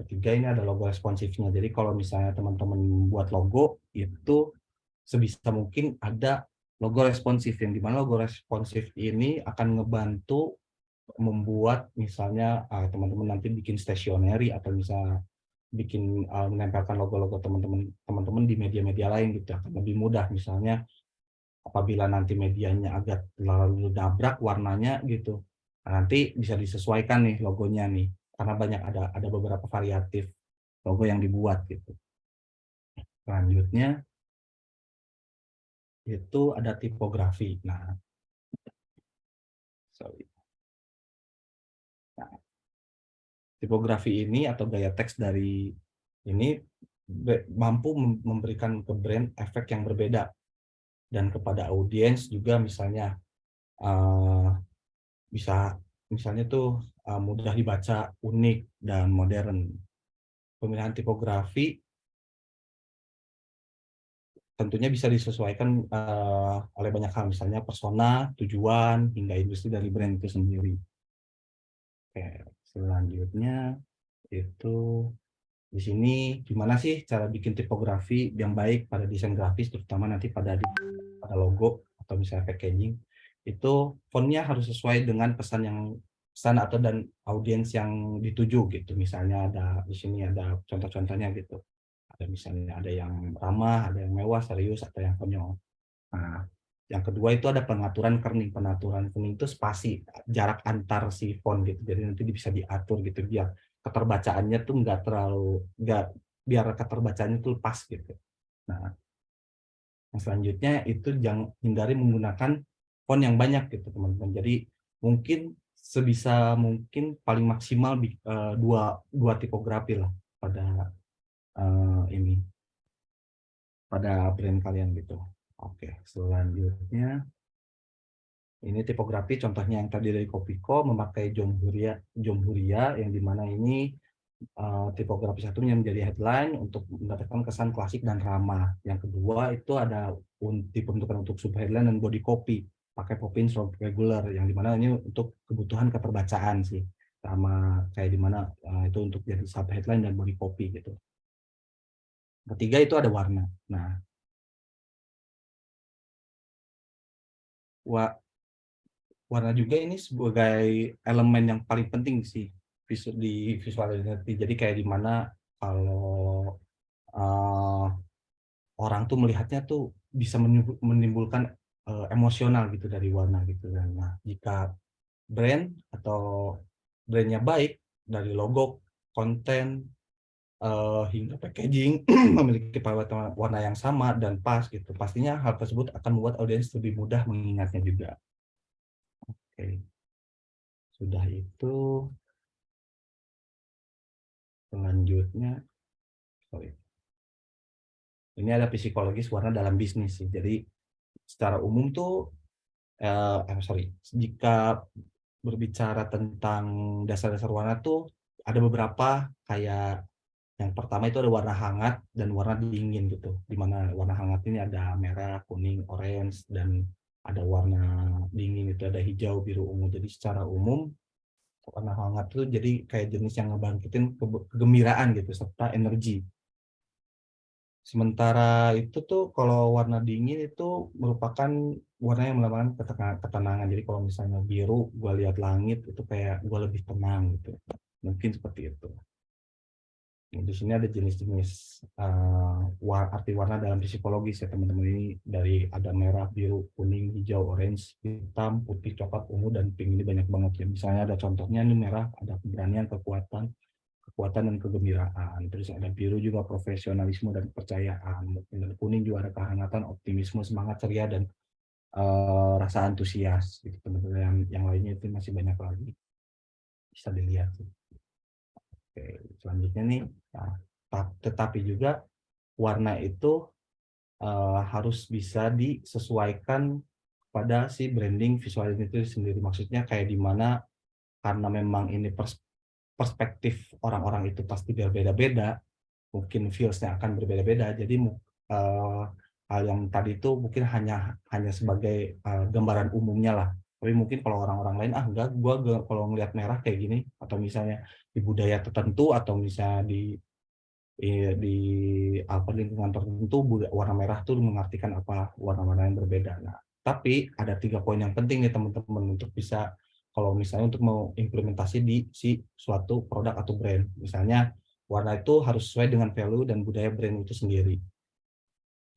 Speaker 2: ketiga, ini ada logo responsifnya. Jadi kalau misalnya teman-teman membuat logo, itu sebisa mungkin ada logo responsif, yang dimana logo responsif ini akan ngebantu membuat misalnya teman-teman nanti bikin stationery atau misalnya bikin menempelkan logo-logo teman-teman di media-media lain gitu, akan lebih mudah. Misalnya apabila nanti medianya agak terlalu nabrak warnanya gitu, nah, nanti bisa disesuaikan nih logonya nih, karena banyak ada beberapa variatif logo yang dibuat gitu. Selanjutnya itu ada tipografi. Nah, sorry. Nah, tipografi ini atau gaya teks dari ini mampu memberikan ke brand efek yang berbeda, dan kepada audiens juga misalnya bisa misalnya tuh mudah dibaca, unik, dan modern. Pemilihan tipografi tentunya bisa disesuaikan oleh banyak hal, misalnya persona, tujuan, hingga industri dari brand itu sendiri. Oke, selanjutnya itu di sini gimana sih cara bikin tipografi yang baik pada desain grafis, terutama nanti pada logo atau misalnya packaging. Itu fontnya harus sesuai dengan pesan atau dan audiens yang dituju gitu. Misalnya di sini ada contoh-contohnya gitu. Ada misalnya ada yang ramah, ada yang mewah, serius, atau yang konyol. Nah, yang kedua itu ada pengaturan kerning. Pengaturan kerning itu spasi, jarak antar si font gitu. Jadi nanti bisa diatur gitu biar keterbacaannya tuh biar keterbacaannya tuh pas gitu. Nah, yang selanjutnya itu jangan hindari menggunakan font yang banyak gitu teman-teman. Jadi mungkin sebisa mungkin paling maksimal dua tipografi lah pada ini pada brand kalian gitu. Oke, selanjutnya ini tipografi contohnya yang tadi dari Kopiko memakai Jomhuria yang dimana ini tipografi satu yang menjadi headline untuk mendapatkan kesan klasik dan ramah. Yang kedua itu ada diperuntukkan untuk subheadline dan body copy pakai Popin stroke regular, yang dimana ini untuk kebutuhan keterbacaan sih, sama kayak dimana itu untuk jadi subheadline dan body copy gitu. Ketiga itu ada warna. Nah, warna juga ini sebagai elemen yang paling penting sih di visual identity. Jadi kayak dimana kalau uh, orang tuh melihatnya tuh bisa menimbulkan emosional gitu dari warna gitu kan. Nah, jika brand atau brandnya baik, dari logo, konten, hingga packaging memiliki palette warna yang sama dan pas gitu, pastinya hal tersebut akan membuat audiens lebih mudah mengingatnya juga. Oke, sudah itu selanjutnya, sorry. Ini ada psikologis warna dalam bisnis sih. Jadi secara umum tuh, jika berbicara tentang dasar-dasar warna tuh ada beberapa, kayak yang pertama itu ada warna hangat dan warna dingin gitu. Dimana warna hangat ini ada merah, kuning, orange, dan ada warna dingin itu ada hijau, biru, ungu. Jadi secara umum warna hangat tuh jadi kayak jenis yang ngebangkitin kegembiraan gitu serta energi. Sementara itu tuh kalau warna dingin itu merupakan warna yang melambangkan ketenangan. Jadi kalau misalnya biru, gua lihat langit itu kayak gua lebih tenang gitu. Mungkin seperti itu. Di sini ada jenis-jenis arti warna dalam psikologis ya teman-teman. Ini dari ada merah, biru, kuning, hijau, orange, hitam, putih, coklat, ungu, dan pink. Ini banyak banget ya. Misalnya ada contohnya ini merah, ada keberanian, kekuatan dan kegembiraan. Terus ada biru juga profesionalisme dan kepercayaan. Dan kuning juga ada kehangatan, optimisme, semangat, ceria, dan rasa antusias. Gitu, teman-teman. Yang lainnya itu masih banyak lagi. Bisa dilihat. Oke, selanjutnya nih, nah, tetapi juga warna itu harus bisa disesuaikan pada si branding visual itu sendiri. Maksudnya kayak di mana karena memang ini perspektif orang-orang itu pasti berbeda-beda, mungkin feels-nya akan berbeda-beda. Jadi hal yang tadi itu mungkin hanya sebagai gambaran umumnya lah. Tapi mungkin kalau orang-orang lain, enggak, gua kalau ngelihat merah kayak gini, atau misalnya di budaya tertentu, atau misalnya di apa lingkungan tertentu warna merah tuh mengartikan apa warna-warna yang berbeda. Nah, tapi ada 3 poin yang penting nih teman-teman untuk bisa kalau misalnya untuk mau implementasi di si suatu produk atau brand. Misalnya warna itu harus sesuai dengan value dan budaya brand itu sendiri.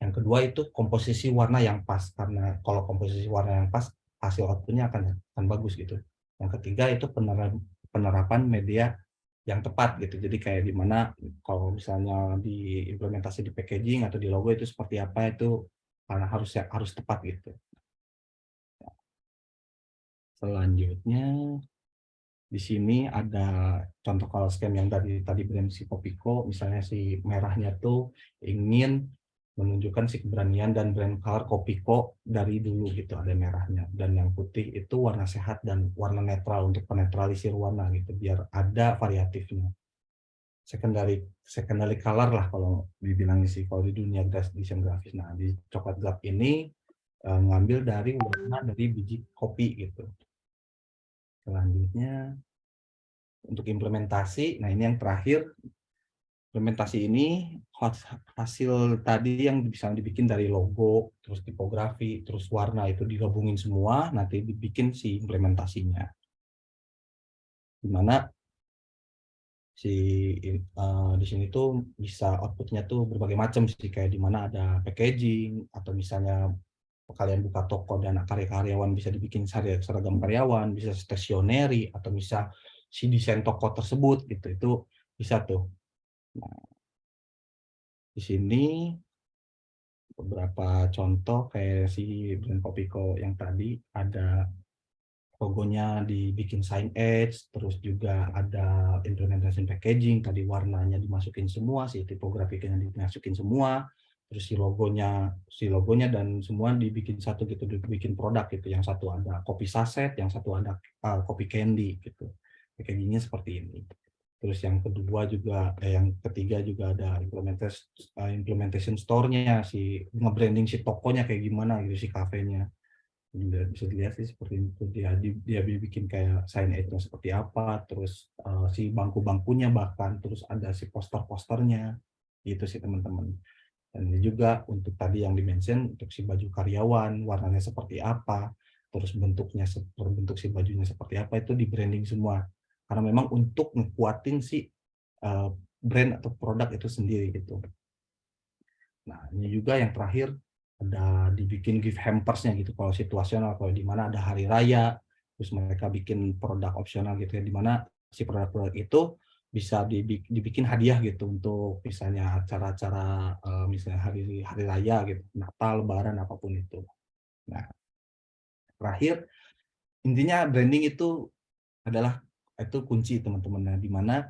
Speaker 2: Yang kedua itu komposisi warna yang pas, karena kalau komposisi warna yang pas hasil output-nya akan bagus gitu. Yang ketiga itu penerapan media yang tepat gitu. Jadi kayak di mana kalau misalnya diimplementasi di packaging atau di logo itu seperti apa itu karena harus tepat gitu. Selanjutnya di sini ada contoh color scheme yang tadi brand si Kopiko, misalnya si merahnya tuh ingin menunjukkan si keberanian dan brand color Kopiko dari dulu gitu, ada merahnya. Dan yang putih itu warna sehat dan warna netral untuk penetralisir warna gitu, biar ada variatifnya. Secondary color lah kalau dibilang sih kalau di dunia desain grafis. Nah, di coklat gelap ini ngambil dari warna dari biji kopi gitu. Selanjutnya untuk implementasi, nah ini yang terakhir, implementasi ini hasil tadi yang bisa dibikin dari logo, terus tipografi, terus warna itu digabungin semua, nanti dibikin si implementasinya. Dimana di sini tuh bisa outputnya tuh berbagai macam sih, kayak dimana ada packaging, atau misalnya kalian buka toko dan karyawan bisa dibikin seragam karyawan, bisa stationery, atau bisa si desain toko tersebut gitu, itu bisa tuh. Nah, di sini beberapa contoh kayak si brand Kopiko yang tadi ada logonya dibikin sign edge, terus juga ada implementasi packaging, tadi warnanya dimasukin semua, si tipografikanya dimasukin semua, terus si logonya dan semua dibikin satu gitu, dibikin produk gitu. Yang satu ada kopi saset, yang satu ada kopi candy gitu. Packagingnya seperti ini. Terus yang kedua juga, yang ketiga juga ada implementation store-nya, si nge-branding si tokonya kayak gimana gitu, si kafenya. Bisa dilihat sih seperti itu, dia bikin kayak sign edge-nya seperti apa, terus si bangku-bangkunya bahkan, terus ada si poster-posternya gitu sih teman-teman. Dan ini juga untuk tadi yang dimention untuk si baju karyawan warnanya seperti apa, terus bentuk si bajunya seperti apa, itu di branding semua karena memang untuk ngekuatin si brand atau produk itu sendiri gitu. Nah, ini juga yang terakhir ada dibikin gift hampers-nya gitu kalau situasional, kalau di mana ada hari raya, terus mereka bikin produk opsional gitu ya, di mana si produk-produk itu bisa dibikin hadiah gitu untuk misalnya acara-acara misalnya hari raya gitu, Natal, Lebaran, apapun itu. Nah, terakhir intinya branding itu adalah kunci teman-teman. Nah, di mana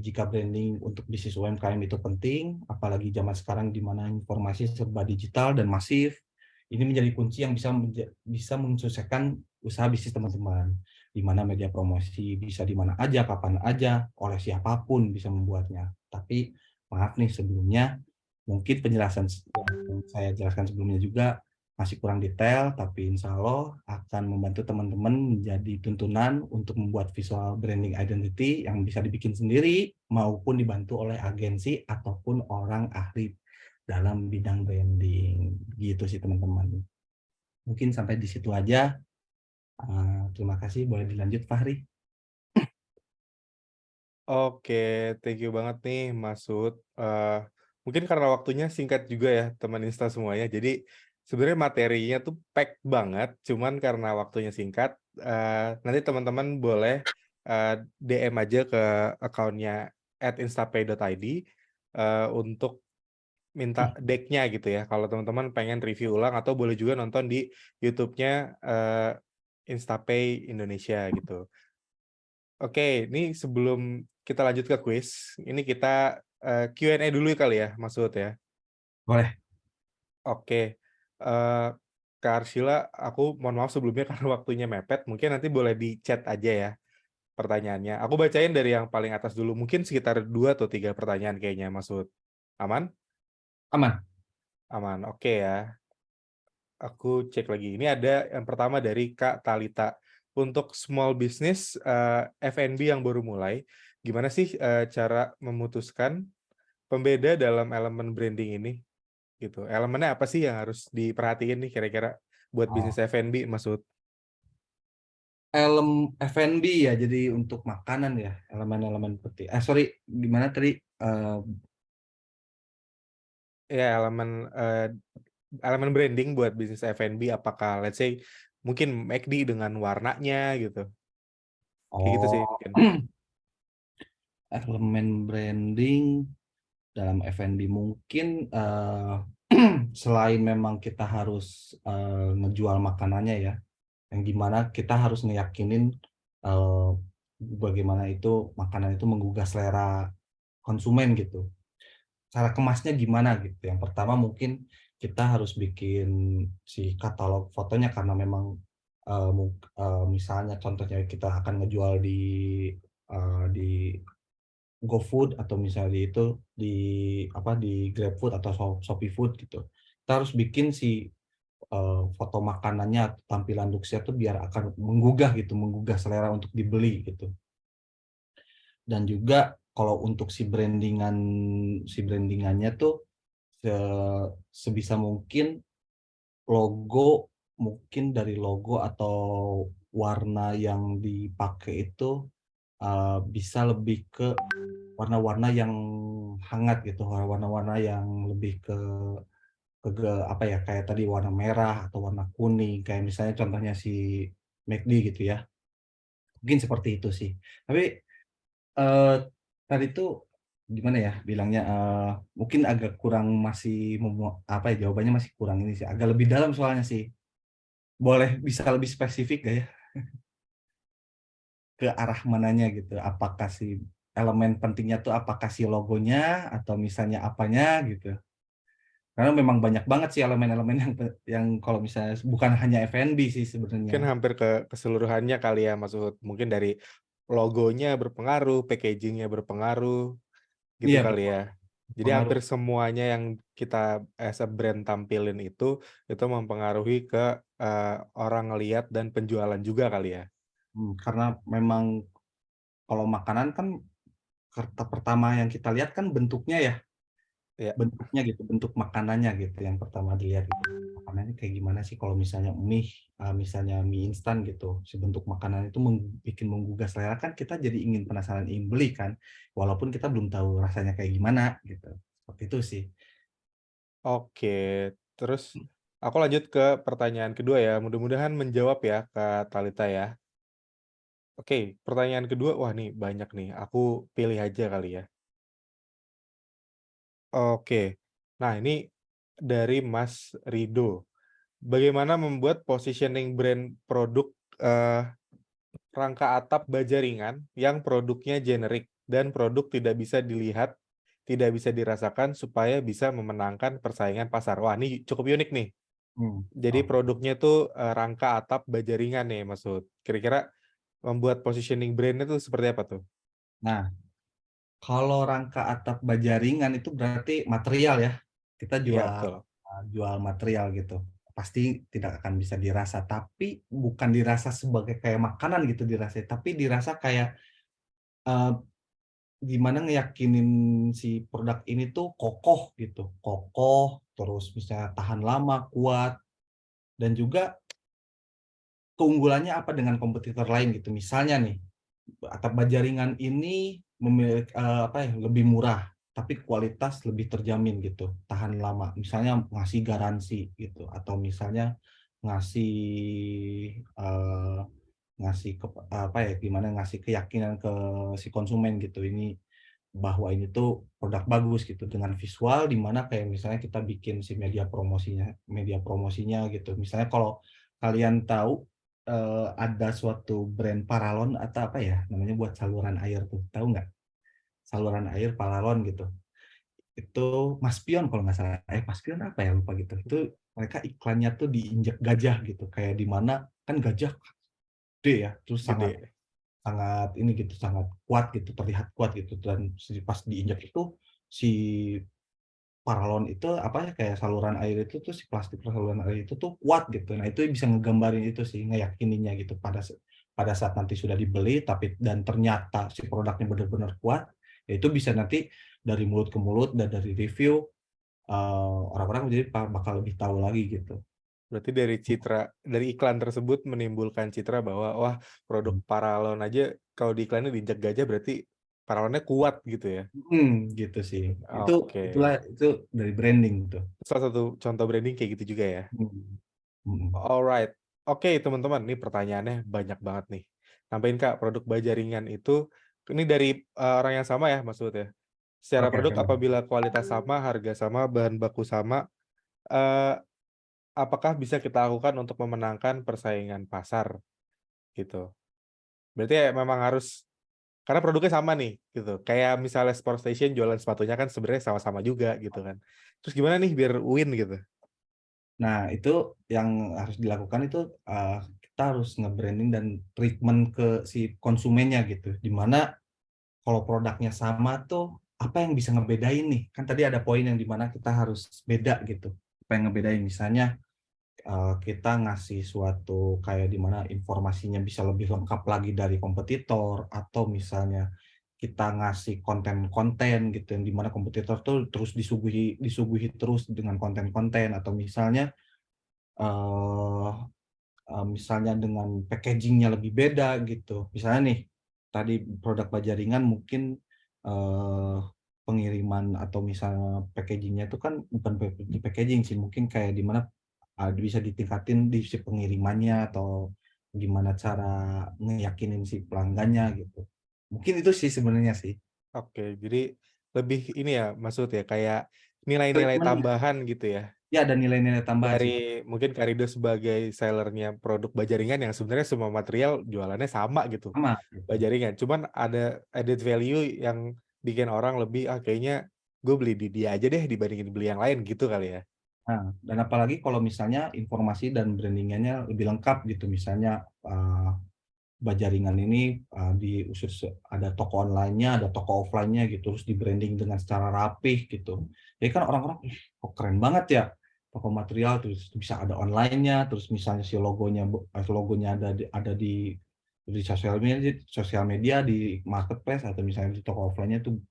Speaker 2: jika branding untuk bisnis UMKM itu penting, apalagi zaman sekarang di mana informasi serba digital dan masif, ini menjadi kunci yang bisa mensukseskan usaha bisnis teman-teman. Di mana media promosi bisa di mana aja, kapan aja, oleh siapapun bisa membuatnya. Tapi maaf nih sebelumnya, mungkin penjelasan yang saya jelaskan sebelumnya juga masih kurang detail, tapi insya Allah akan membantu teman-teman menjadi tuntunan untuk membuat visual branding identity yang bisa dibikin sendiri maupun dibantu oleh agensi ataupun orang ahli dalam bidang branding. Gitu sih teman-teman. Mungkin sampai di situ aja. Terima kasih, boleh dilanjut Fahri.
Speaker 1: Oke, thank you banget nih Masud. Mungkin karena waktunya singkat juga ya teman Insta semuanya. Jadi sebenarnya materinya tuh pack banget, cuman karena waktunya singkat, nanti teman-teman boleh DM aja ke akunnya @instapay.id untuk minta deck-nya gitu ya. Kalau teman-teman pengen review ulang atau boleh juga nonton di YouTube-nya Instapay Indonesia gitu. Oke, ini sebelum kita lanjut ke kuis, ini kita Q&A dulu kali ya, Mas Ud ya.
Speaker 2: Boleh.
Speaker 1: Oke, Kak Arsila, aku mohon maaf sebelumnya karena waktunya mepet, mungkin nanti boleh di chat aja ya pertanyaannya. Aku bacain dari yang paling atas dulu, mungkin sekitar 2 atau 3 pertanyaan kayaknya, Mas Ud. Aman?
Speaker 2: Aman.
Speaker 1: Aman, oke ya. Aku cek lagi. Ini ada yang pertama dari Kak Talita. Untuk small business F&B yang baru mulai, gimana sih cara memutuskan pembeda dalam elemen branding ini? Gitu. Elemennya apa sih yang harus diperhatiin nih kira-kira buat
Speaker 2: Oh.
Speaker 1: bisnis F&B, Maksud?
Speaker 2: F&B ya, jadi untuk makanan ya, elemen-elemen penting. Sorry, gimana tadi?
Speaker 1: Ya, elemen branding buat bisnis F&B, apakah let's say mungkin McD dengan warnanya gitu. Kayak gitu sih
Speaker 2: Oh,
Speaker 1: mungkin.
Speaker 2: elemen branding dalam F&B mungkin selain memang kita harus ngejual makanannya ya, yang gimana kita harus ngeyakinin eh, bagaimana itu makanan itu menggugah selera konsumen gitu. Cara kemasnya gimana gitu. Yang pertama mungkin kita harus bikin si katalog fotonya karena memang misalnya contohnya kita akan ngejual di GoFood atau misalnya itu di di GrabFood atau Shopee Food gitu. Kita harus bikin si foto makanannya, tampilan looks-nya tuh biar akan menggugah gitu, menggugah selera untuk dibeli gitu. Dan juga kalau untuk si brandingannya tuh sebisa mungkin mungkin dari logo atau warna yang dipakai itu bisa lebih ke warna-warna yang hangat gitu, warna-warna yang lebih apa ya, kayak tadi warna merah atau warna kuning, kayak misalnya contohnya si McD gitu ya. Mungkin seperti itu sih. Tapi eh, tadi tuh gimana ya bilangnya, mungkin agak kurang, masih apa ya, jawabannya masih kurang ini sih, agak lebih dalam soalnya sih. Boleh bisa lebih spesifik gak ya ke arah mananya gitu? Apakah si elemen pentingnya tuh apakah si logonya atau misalnya apanya gitu? Karena memang banyak banget sih elemen-elemen yang kalau misalnya bukan hanya F&B sih sebenarnya.
Speaker 1: Mungkin hampir ke keseluruhannya kali ya, Maksud. Mungkin dari logonya berpengaruh, packagingnya berpengaruh, gitu
Speaker 2: Iya,
Speaker 1: kali ya. Jadi
Speaker 2: berpengaruh.
Speaker 1: hampir semuanya yang kita as a brand tampilin itu mempengaruhi ke orang ngelihat dan penjualan juga kali ya.
Speaker 2: Karena memang kalau makanan kan pertama yang kita lihat kan bentuknya ya,
Speaker 1: Ya,
Speaker 2: bentuknya gitu, bentuk makanannya gitu yang pertama dilihat gitu. Makanannya kayak gimana sih, kalau misalnya misalnya mie instan gitu, si bentuk makanan itu bikin menggugah selera kan, kita jadi ingin penasaran, ingin beli kan, walaupun kita belum tahu rasanya kayak gimana gitu. Seperti itu sih.
Speaker 1: oke. Terus aku lanjut ke pertanyaan kedua ya. Mudah-mudahan menjawab ya, Kak Talita ya. Oke, pertanyaan kedua, wah nih banyak nih. Aku pilih aja kali ya. Oke. Nah, ini dari Mas Rido. Bagaimana membuat positioning brand produk rangka atap baja ringan yang produknya generik dan produk tidak bisa dilihat, tidak bisa dirasakan supaya bisa memenangkan persaingan pasar. Wah, ini cukup unik nih.
Speaker 2: Hmm.
Speaker 1: Jadi
Speaker 2: Oh.
Speaker 1: produknya tuh rangka atap baja ringan nih, maksud. Kira-kira membuat positioning brandnya tuh seperti apa tuh?
Speaker 2: Nah, kalau rangka atap baja ringan itu berarti material ya. Kita
Speaker 1: Iya,
Speaker 2: jual
Speaker 1: betul.
Speaker 2: jual material gitu. Pasti tidak akan bisa dirasa, tapi bukan dirasa sebagai kayak makanan gitu dirasa, tapi dirasa kayak eh, gimana ngeyakinin si produk ini tuh kokoh gitu. Kokoh, terus bisa tahan lama, kuat, dan juga keunggulannya apa dengan kompetitor lain gitu. Misalnya nih, atap baja ringan ini memiliki lebih murah, tapi kualitas lebih terjamin gitu, tahan lama. Misalnya ngasih garansi gitu, atau misalnya ngasih eh, ngasih gimana ngasih keyakinan ke si konsumen gitu. Ini bahwa ini tuh produk bagus gitu dengan visual di mana kayak misalnya kita bikin si media promosinya gitu. Misalnya kalau kalian tahu ada suatu brand paralon atau apa ya namanya buat saluran air tuh, tahu nggak? Saluran air paralon gitu. Itu Maspion kalau nggak salah. Maspion apa ya lupa gitu. Itu mereka iklannya tuh diinjek gajah gitu, kayak di mana kan gajah gede ya, terus sangat
Speaker 1: Gede.
Speaker 2: sangat ini gitu, sangat kuat gitu, terlihat kuat gitu, dan pas diinjak itu si paralon itu kayak saluran air itu tuh si plastik saluran air itu tuh kuat gitu. Nah, itu bisa ngegambarin itu sih, ngeyakininnya gitu pada saat nanti sudah dibeli dan ternyata si produknya benar-benar kuat, ya itu bisa nanti dari mulut ke mulut dan dari review orang-orang jadi bakal lebih tahu lagi gitu.
Speaker 1: Berarti dari iklan tersebut menimbulkan citra bahwa wah produk paralon aja kalau di iklannya diinjak gajah berarti paralonnya kuat gitu ya.
Speaker 2: Gitu sih.
Speaker 1: Oke.
Speaker 2: Itu dari branding tuh.
Speaker 1: Salah satu contoh branding kayak gitu juga ya.
Speaker 2: Mhm. Mhm.
Speaker 1: Alright. Oke, teman-teman, ini pertanyaannya banyak banget nih. Nambahin Kak, produk baja ringan itu ini dari orang yang sama ya, Mas Lutut ya. Secara
Speaker 2: Oke,
Speaker 1: produk
Speaker 2: oke.
Speaker 1: apabila kualitas sama, harga sama, bahan baku sama, eh, apakah bisa kita lakukan untuk memenangkan persaingan pasar gitu. Berarti ya memang harus karena produknya sama nih gitu. Kayak misalnya Sport Station jualan sepatunya kan sebenarnya sama-sama juga gitu kan. Terus gimana nih biar win gitu?
Speaker 2: Nah, itu yang harus dilakukan itu kita harus nge-branding dan treatment ke si konsumennya gitu. Dimana kalau produknya sama tuh apa yang bisa ngebedain nih? Kan tadi ada poin yang dimana kita harus beda gitu. Apa yang ngebedain? Misalnya kita ngasih suatu kayak dimana informasinya bisa lebih lengkap lagi dari kompetitor, atau misalnya kita ngasih konten-konten gitu yang dimana kompetitor tuh terus disuguhi terus dengan konten-konten, atau misalnya eh, misalnya dengan packagingnya lebih beda gitu. Misalnya nih, tadi produk baja ringan mungkin eh, pengiriman atau misalnya packagingnya itu kan bukan di packaging sih, mungkin kayak di mana bisa ditingkatin di si pengirimannya atau gimana cara ngeyakinin si pelanggannya gitu. Mungkin itu sih sebenarnya sih.
Speaker 1: Oke, jadi lebih ini ya maksud ya kayak nilai-nilai
Speaker 2: Treatment-nya.
Speaker 1: tambahan gitu ya.
Speaker 2: Ya, ada nilai-nilai tambahan sih.
Speaker 1: Dari mungkin Karido sebagai sellernya produk baja ringan yang sebenarnya semua material jualannya sama gitu.
Speaker 2: Sama gitu.
Speaker 1: Baja ringan, cuman ada added value yang bikin orang lebih kayaknya gue beli di dia aja deh dibandingin beli yang lain gitu kali ya.
Speaker 2: Nah, dan apalagi kalau misalnya informasi dan brandingnya lebih lengkap gitu, misalnya baja ringan ini ada toko online-nya, ada toko offline-nya gitu, terus di branding dengan secara rapih gitu. Jadi kan orang-orang, "Ih, kok keren banget ya toko material, terus bisa ada online-nya, terus misalnya si logonya ada di sosial media di marketplace, atau misalnya di toko offline-nya tuh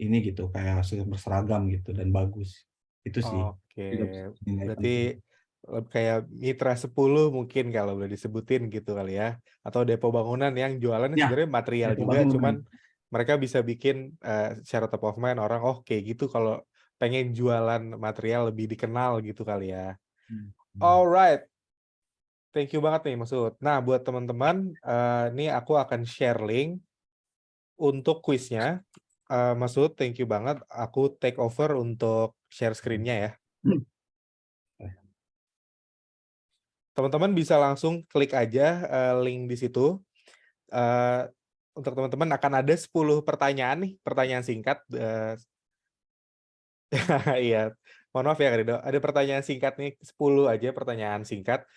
Speaker 2: ini gitu kayak berseragam gitu dan bagus." Itu sih.
Speaker 1: Oke,
Speaker 2: Itu nilai
Speaker 1: berarti
Speaker 2: penting.
Speaker 1: kayak Mitra 10 mungkin kalau boleh disebutin gitu kali ya. Atau Depo Bangunan yang jualannya
Speaker 2: Ya,
Speaker 1: sebenarnya material
Speaker 2: itu
Speaker 1: juga,
Speaker 2: bangunan.
Speaker 1: cuman mereka bisa bikin secara top of mind orang, oh kayak gitu kalau pengen jualan material lebih dikenal gitu kali ya.
Speaker 2: Hmm.
Speaker 1: Alright, thank you banget nih Masud. Nah, buat teman-teman, ini aku akan share link untuk kuisnya. Masud, thank you banget. Aku take over untuk share screen-nya ya.
Speaker 2: Hmm.
Speaker 1: Teman-teman bisa langsung klik aja link di situ. Untuk teman-teman akan ada 10 pertanyaan nih, pertanyaan singkat. Iya, mohon maaf ya Kak Rido. Ada pertanyaan singkat nih, 10 aja pertanyaan singkat.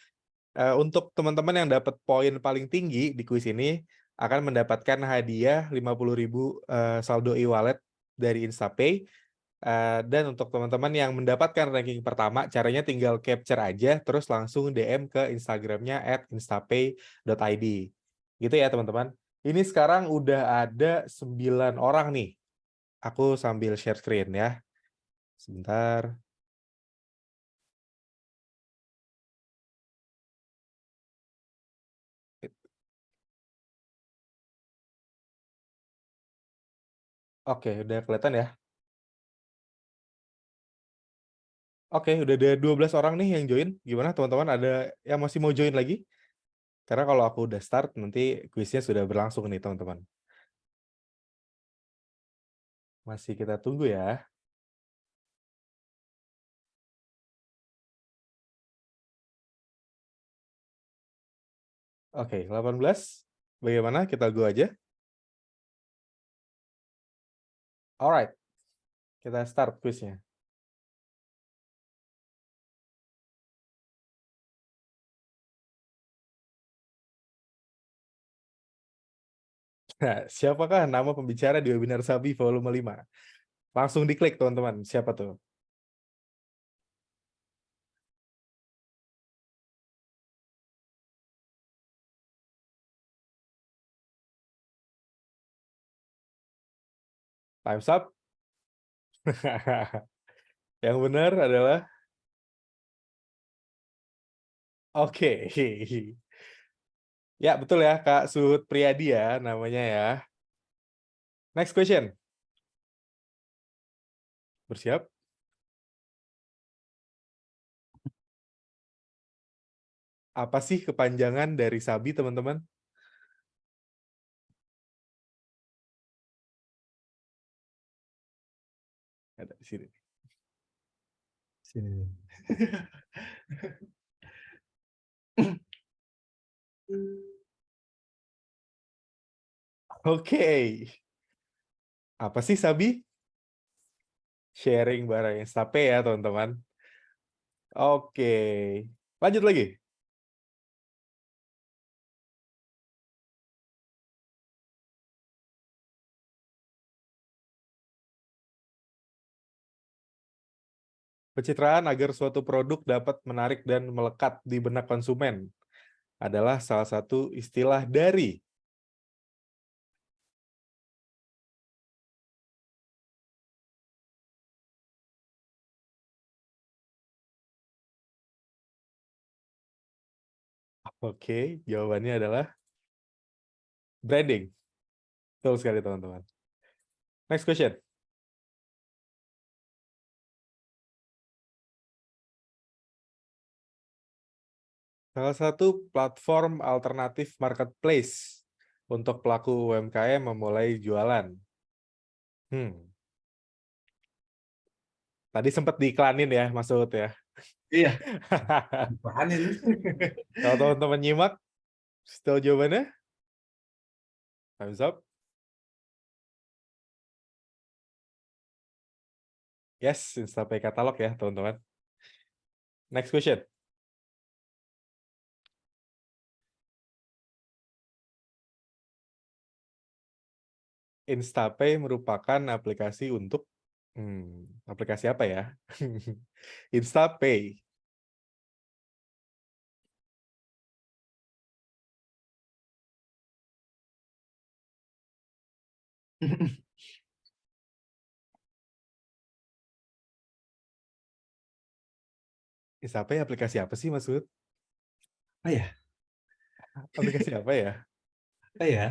Speaker 1: Untuk teman-teman yang dapat poin paling tinggi di kuis ini akan mendapatkan hadiah 50.000 saldo e-wallet dari Instapay. Dan untuk teman-teman yang mendapatkan ranking pertama, caranya tinggal capture aja, terus langsung DM ke Instagramnya @instapay.id. Gitu ya teman-teman. Ini sekarang udah ada 9 orang nih. Aku sambil share screen ya. Sebentar. Oke, udah kelihatan ya? Oke, udah ada 12 orang nih yang join. Gimana teman-teman, ada yang masih mau join lagi? Karena kalau aku udah start, nanti kuisnya sudah berlangsung nih teman-teman. Masih kita tunggu ya. Oke, 18. Bagaimana? Kita go aja. Alright, kita start kuisnya. Nah, siapakah nama pembicara di webinar Sabi volume 5? Langsung diklik teman-teman, siapa tuh? Time's up. Yang benar adalah oke. Ya, betul ya, Kak Suhud Priyadi ya namanya ya. Next question. Bersiap? Apa sih kepanjangan dari Sabi, teman-teman? Ada di sini.
Speaker 2: Sini.
Speaker 1: Oke. Apa sih Sabi? Sharing barang Instapay ya, teman-teman. Oke. Lanjut lagi. Pencitraan agar suatu produk dapat menarik dan melekat di benak konsumen adalah salah satu istilah dari Oke, jawabannya adalah branding. Betul sekali, teman-teman. Next question. Salah satu platform alternatif marketplace untuk pelaku UMKM memulai jualan. Tadi sempat diiklanin ya, Mas Uut ya.
Speaker 2: Iya, apaan ini?
Speaker 1: Kalau teman-teman nyimak, tahu jawabannya? Time's up. Yes, Instapay katalog ya, teman-teman. Next question. Instapay merupakan aplikasi untuk aplikasi apa ya? Instapay. Instapay aplikasi apa sih, Mas Uut?
Speaker 2: Apa ya?
Speaker 1: Aplikasi apa ya?
Speaker 2: Apa ya?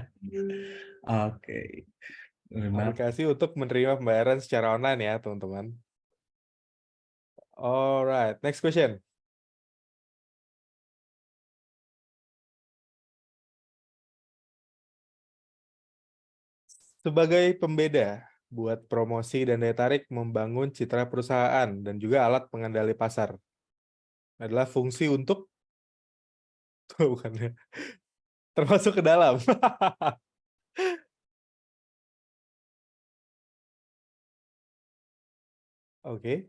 Speaker 2: Oke. Terima.
Speaker 1: Aplikasi untuk menerima pembayaran secara online ya, teman-teman. Alright, next question. Sebagai pembeda buat promosi dan daya tarik membangun citra perusahaan dan juga alat pengendali pasar adalah fungsi untuk bukannya termasuk ke dalam. Oke.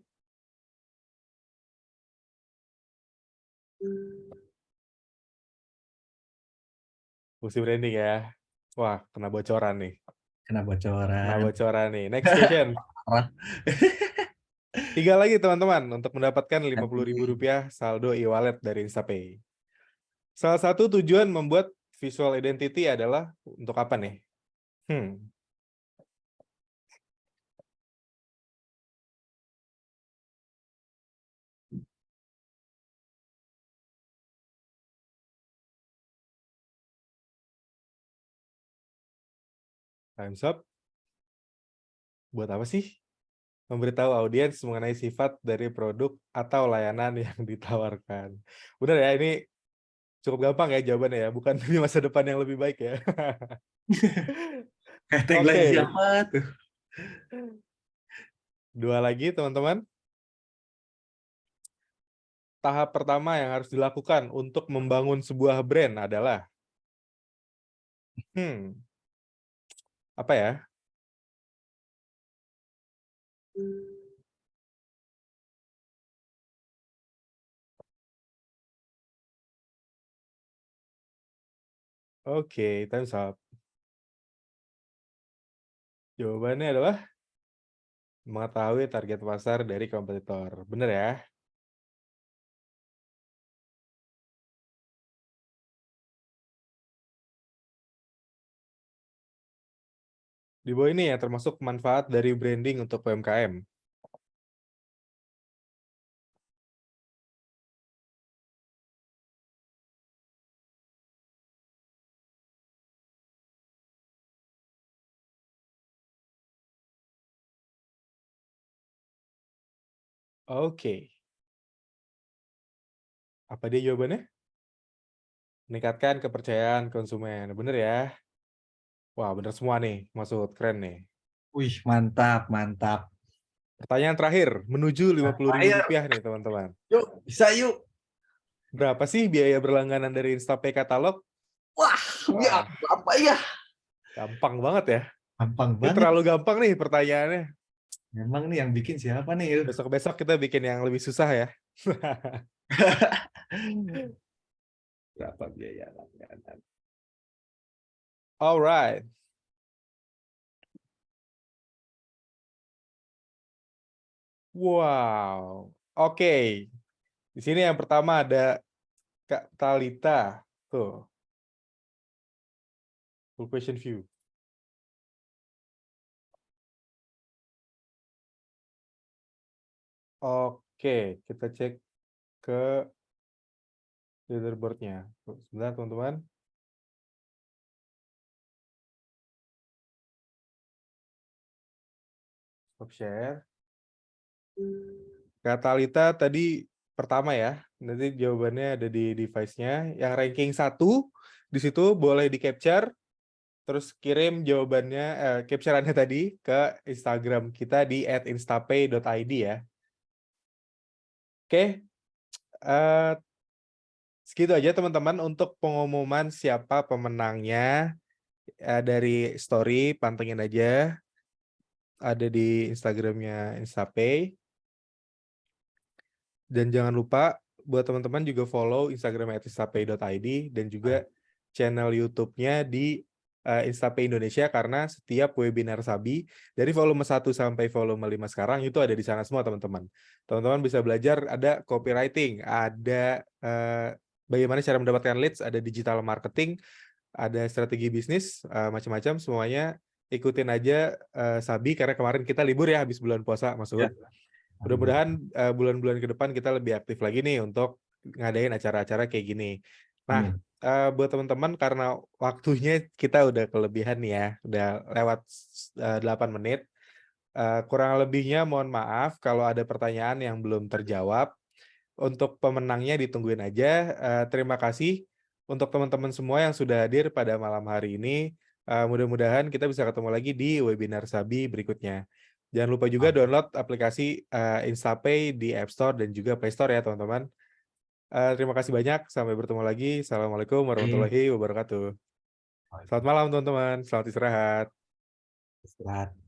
Speaker 1: Fungsi branding ya. Wah, kena bocoran nih.
Speaker 2: Kena
Speaker 1: Kena
Speaker 2: bocoran.
Speaker 1: bocoran nih. Next question.
Speaker 2: Parah.
Speaker 1: 3 lagi teman-teman untuk mendapatkan Rp50.000
Speaker 2: Aduh.
Speaker 1: saldo e-wallet dari Instapay. Salah satu tujuan membuat visual identity adalah untuk apa nih? Time's up. Buat apa sih? Memberitahu audiens mengenai sifat dari produk atau layanan yang ditawarkan. Benar ya, ini cukup gampang ya jawabannya ya, bukan demi masa depan yang lebih baik ya.
Speaker 2: Tagline
Speaker 1: Oke,
Speaker 2: siapa tuh?
Speaker 1: 2 lagi teman-teman. Tahap pertama yang harus dilakukan untuk membangun sebuah brand adalah apa ya? Oke, time's up. Jawabannya adalah mengetahui target pasar dari kompetitor. Bener ya? Di bawah ini ya termasuk manfaat dari branding untuk UMKM. Oke. Apa dia jawabannya? Meningkatkan kepercayaan konsumen. Bener ya? Wah, bener semua nih. Maksud keren nih.
Speaker 2: Wih, mantap, mantap.
Speaker 1: Pertanyaan terakhir, menuju
Speaker 2: Ayo,
Speaker 1: Rp50.000 nih teman-teman.
Speaker 2: yuk, bisa yuk.
Speaker 1: Berapa sih biaya berlangganan dari Instapay Katalog?
Speaker 2: Wah, ya
Speaker 1: Wah,
Speaker 2: apa ya?
Speaker 1: gampang banget ya.
Speaker 2: Gampang
Speaker 1: Ini
Speaker 2: banget.
Speaker 1: terlalu gampang nih pertanyaannya.
Speaker 2: Memang nih yang bikin siapa nih?
Speaker 1: Besok-besok kita bikin yang lebih susah ya.
Speaker 2: Berapa biaya langganan?
Speaker 1: Alright. Wow. Oke. Di sini yang pertama ada Kak Talita. Tuh. Full question view. Oke, kita cek ke leaderboard-nya. Sebentar teman-teman. Stop share. Kak Talita tadi pertama ya. Nanti jawabannya ada di device-nya. Yang ranking 1 di situ boleh di-capture. Terus kirim jawabannya, capture-annya tadi ke Instagram kita di @instapay.id ya. Oke, segitu aja teman-teman untuk pengumuman siapa pemenangnya dari story, pantengin aja. Ada di Instagramnya Instapay. Dan jangan lupa buat teman-teman juga follow Instagram @instapay.id dan juga channel YouTube-nya di Instapay Indonesia karena setiap webinar Sabi dari volume 1 sampai volume 5 sekarang itu ada di sana semua teman-teman. Teman-teman bisa belajar ada copywriting, ada bagaimana cara mendapatkan leads, ada digital marketing, ada strategi bisnis, macam-macam semuanya ikutin aja Sabi karena kemarin kita libur ya habis bulan puasa Mas Uhud. Mudah-mudahan bulan-bulan ke depan kita lebih aktif lagi nih untuk ngadain acara-acara kayak gini. Nah, buat teman-teman karena waktunya kita udah kelebihan nih ya, udah lewat 8 menit. Kurang lebihnya mohon maaf kalau ada pertanyaan yang belum terjawab. Untuk pemenangnya ditungguin aja. Terima kasih untuk teman-teman semua yang sudah hadir pada malam hari ini. Mudah-mudahan kita bisa ketemu lagi di webinar Sabi berikutnya. Jangan lupa juga download aplikasi Instapay di App Store dan juga Play Store ya teman-teman. Terima kasih banyak. Sampai bertemu lagi. Assalamualaikum warahmatullahi wabarakatuh. Selamat malam teman-teman. Selamat istirahat.
Speaker 2: Istirahat.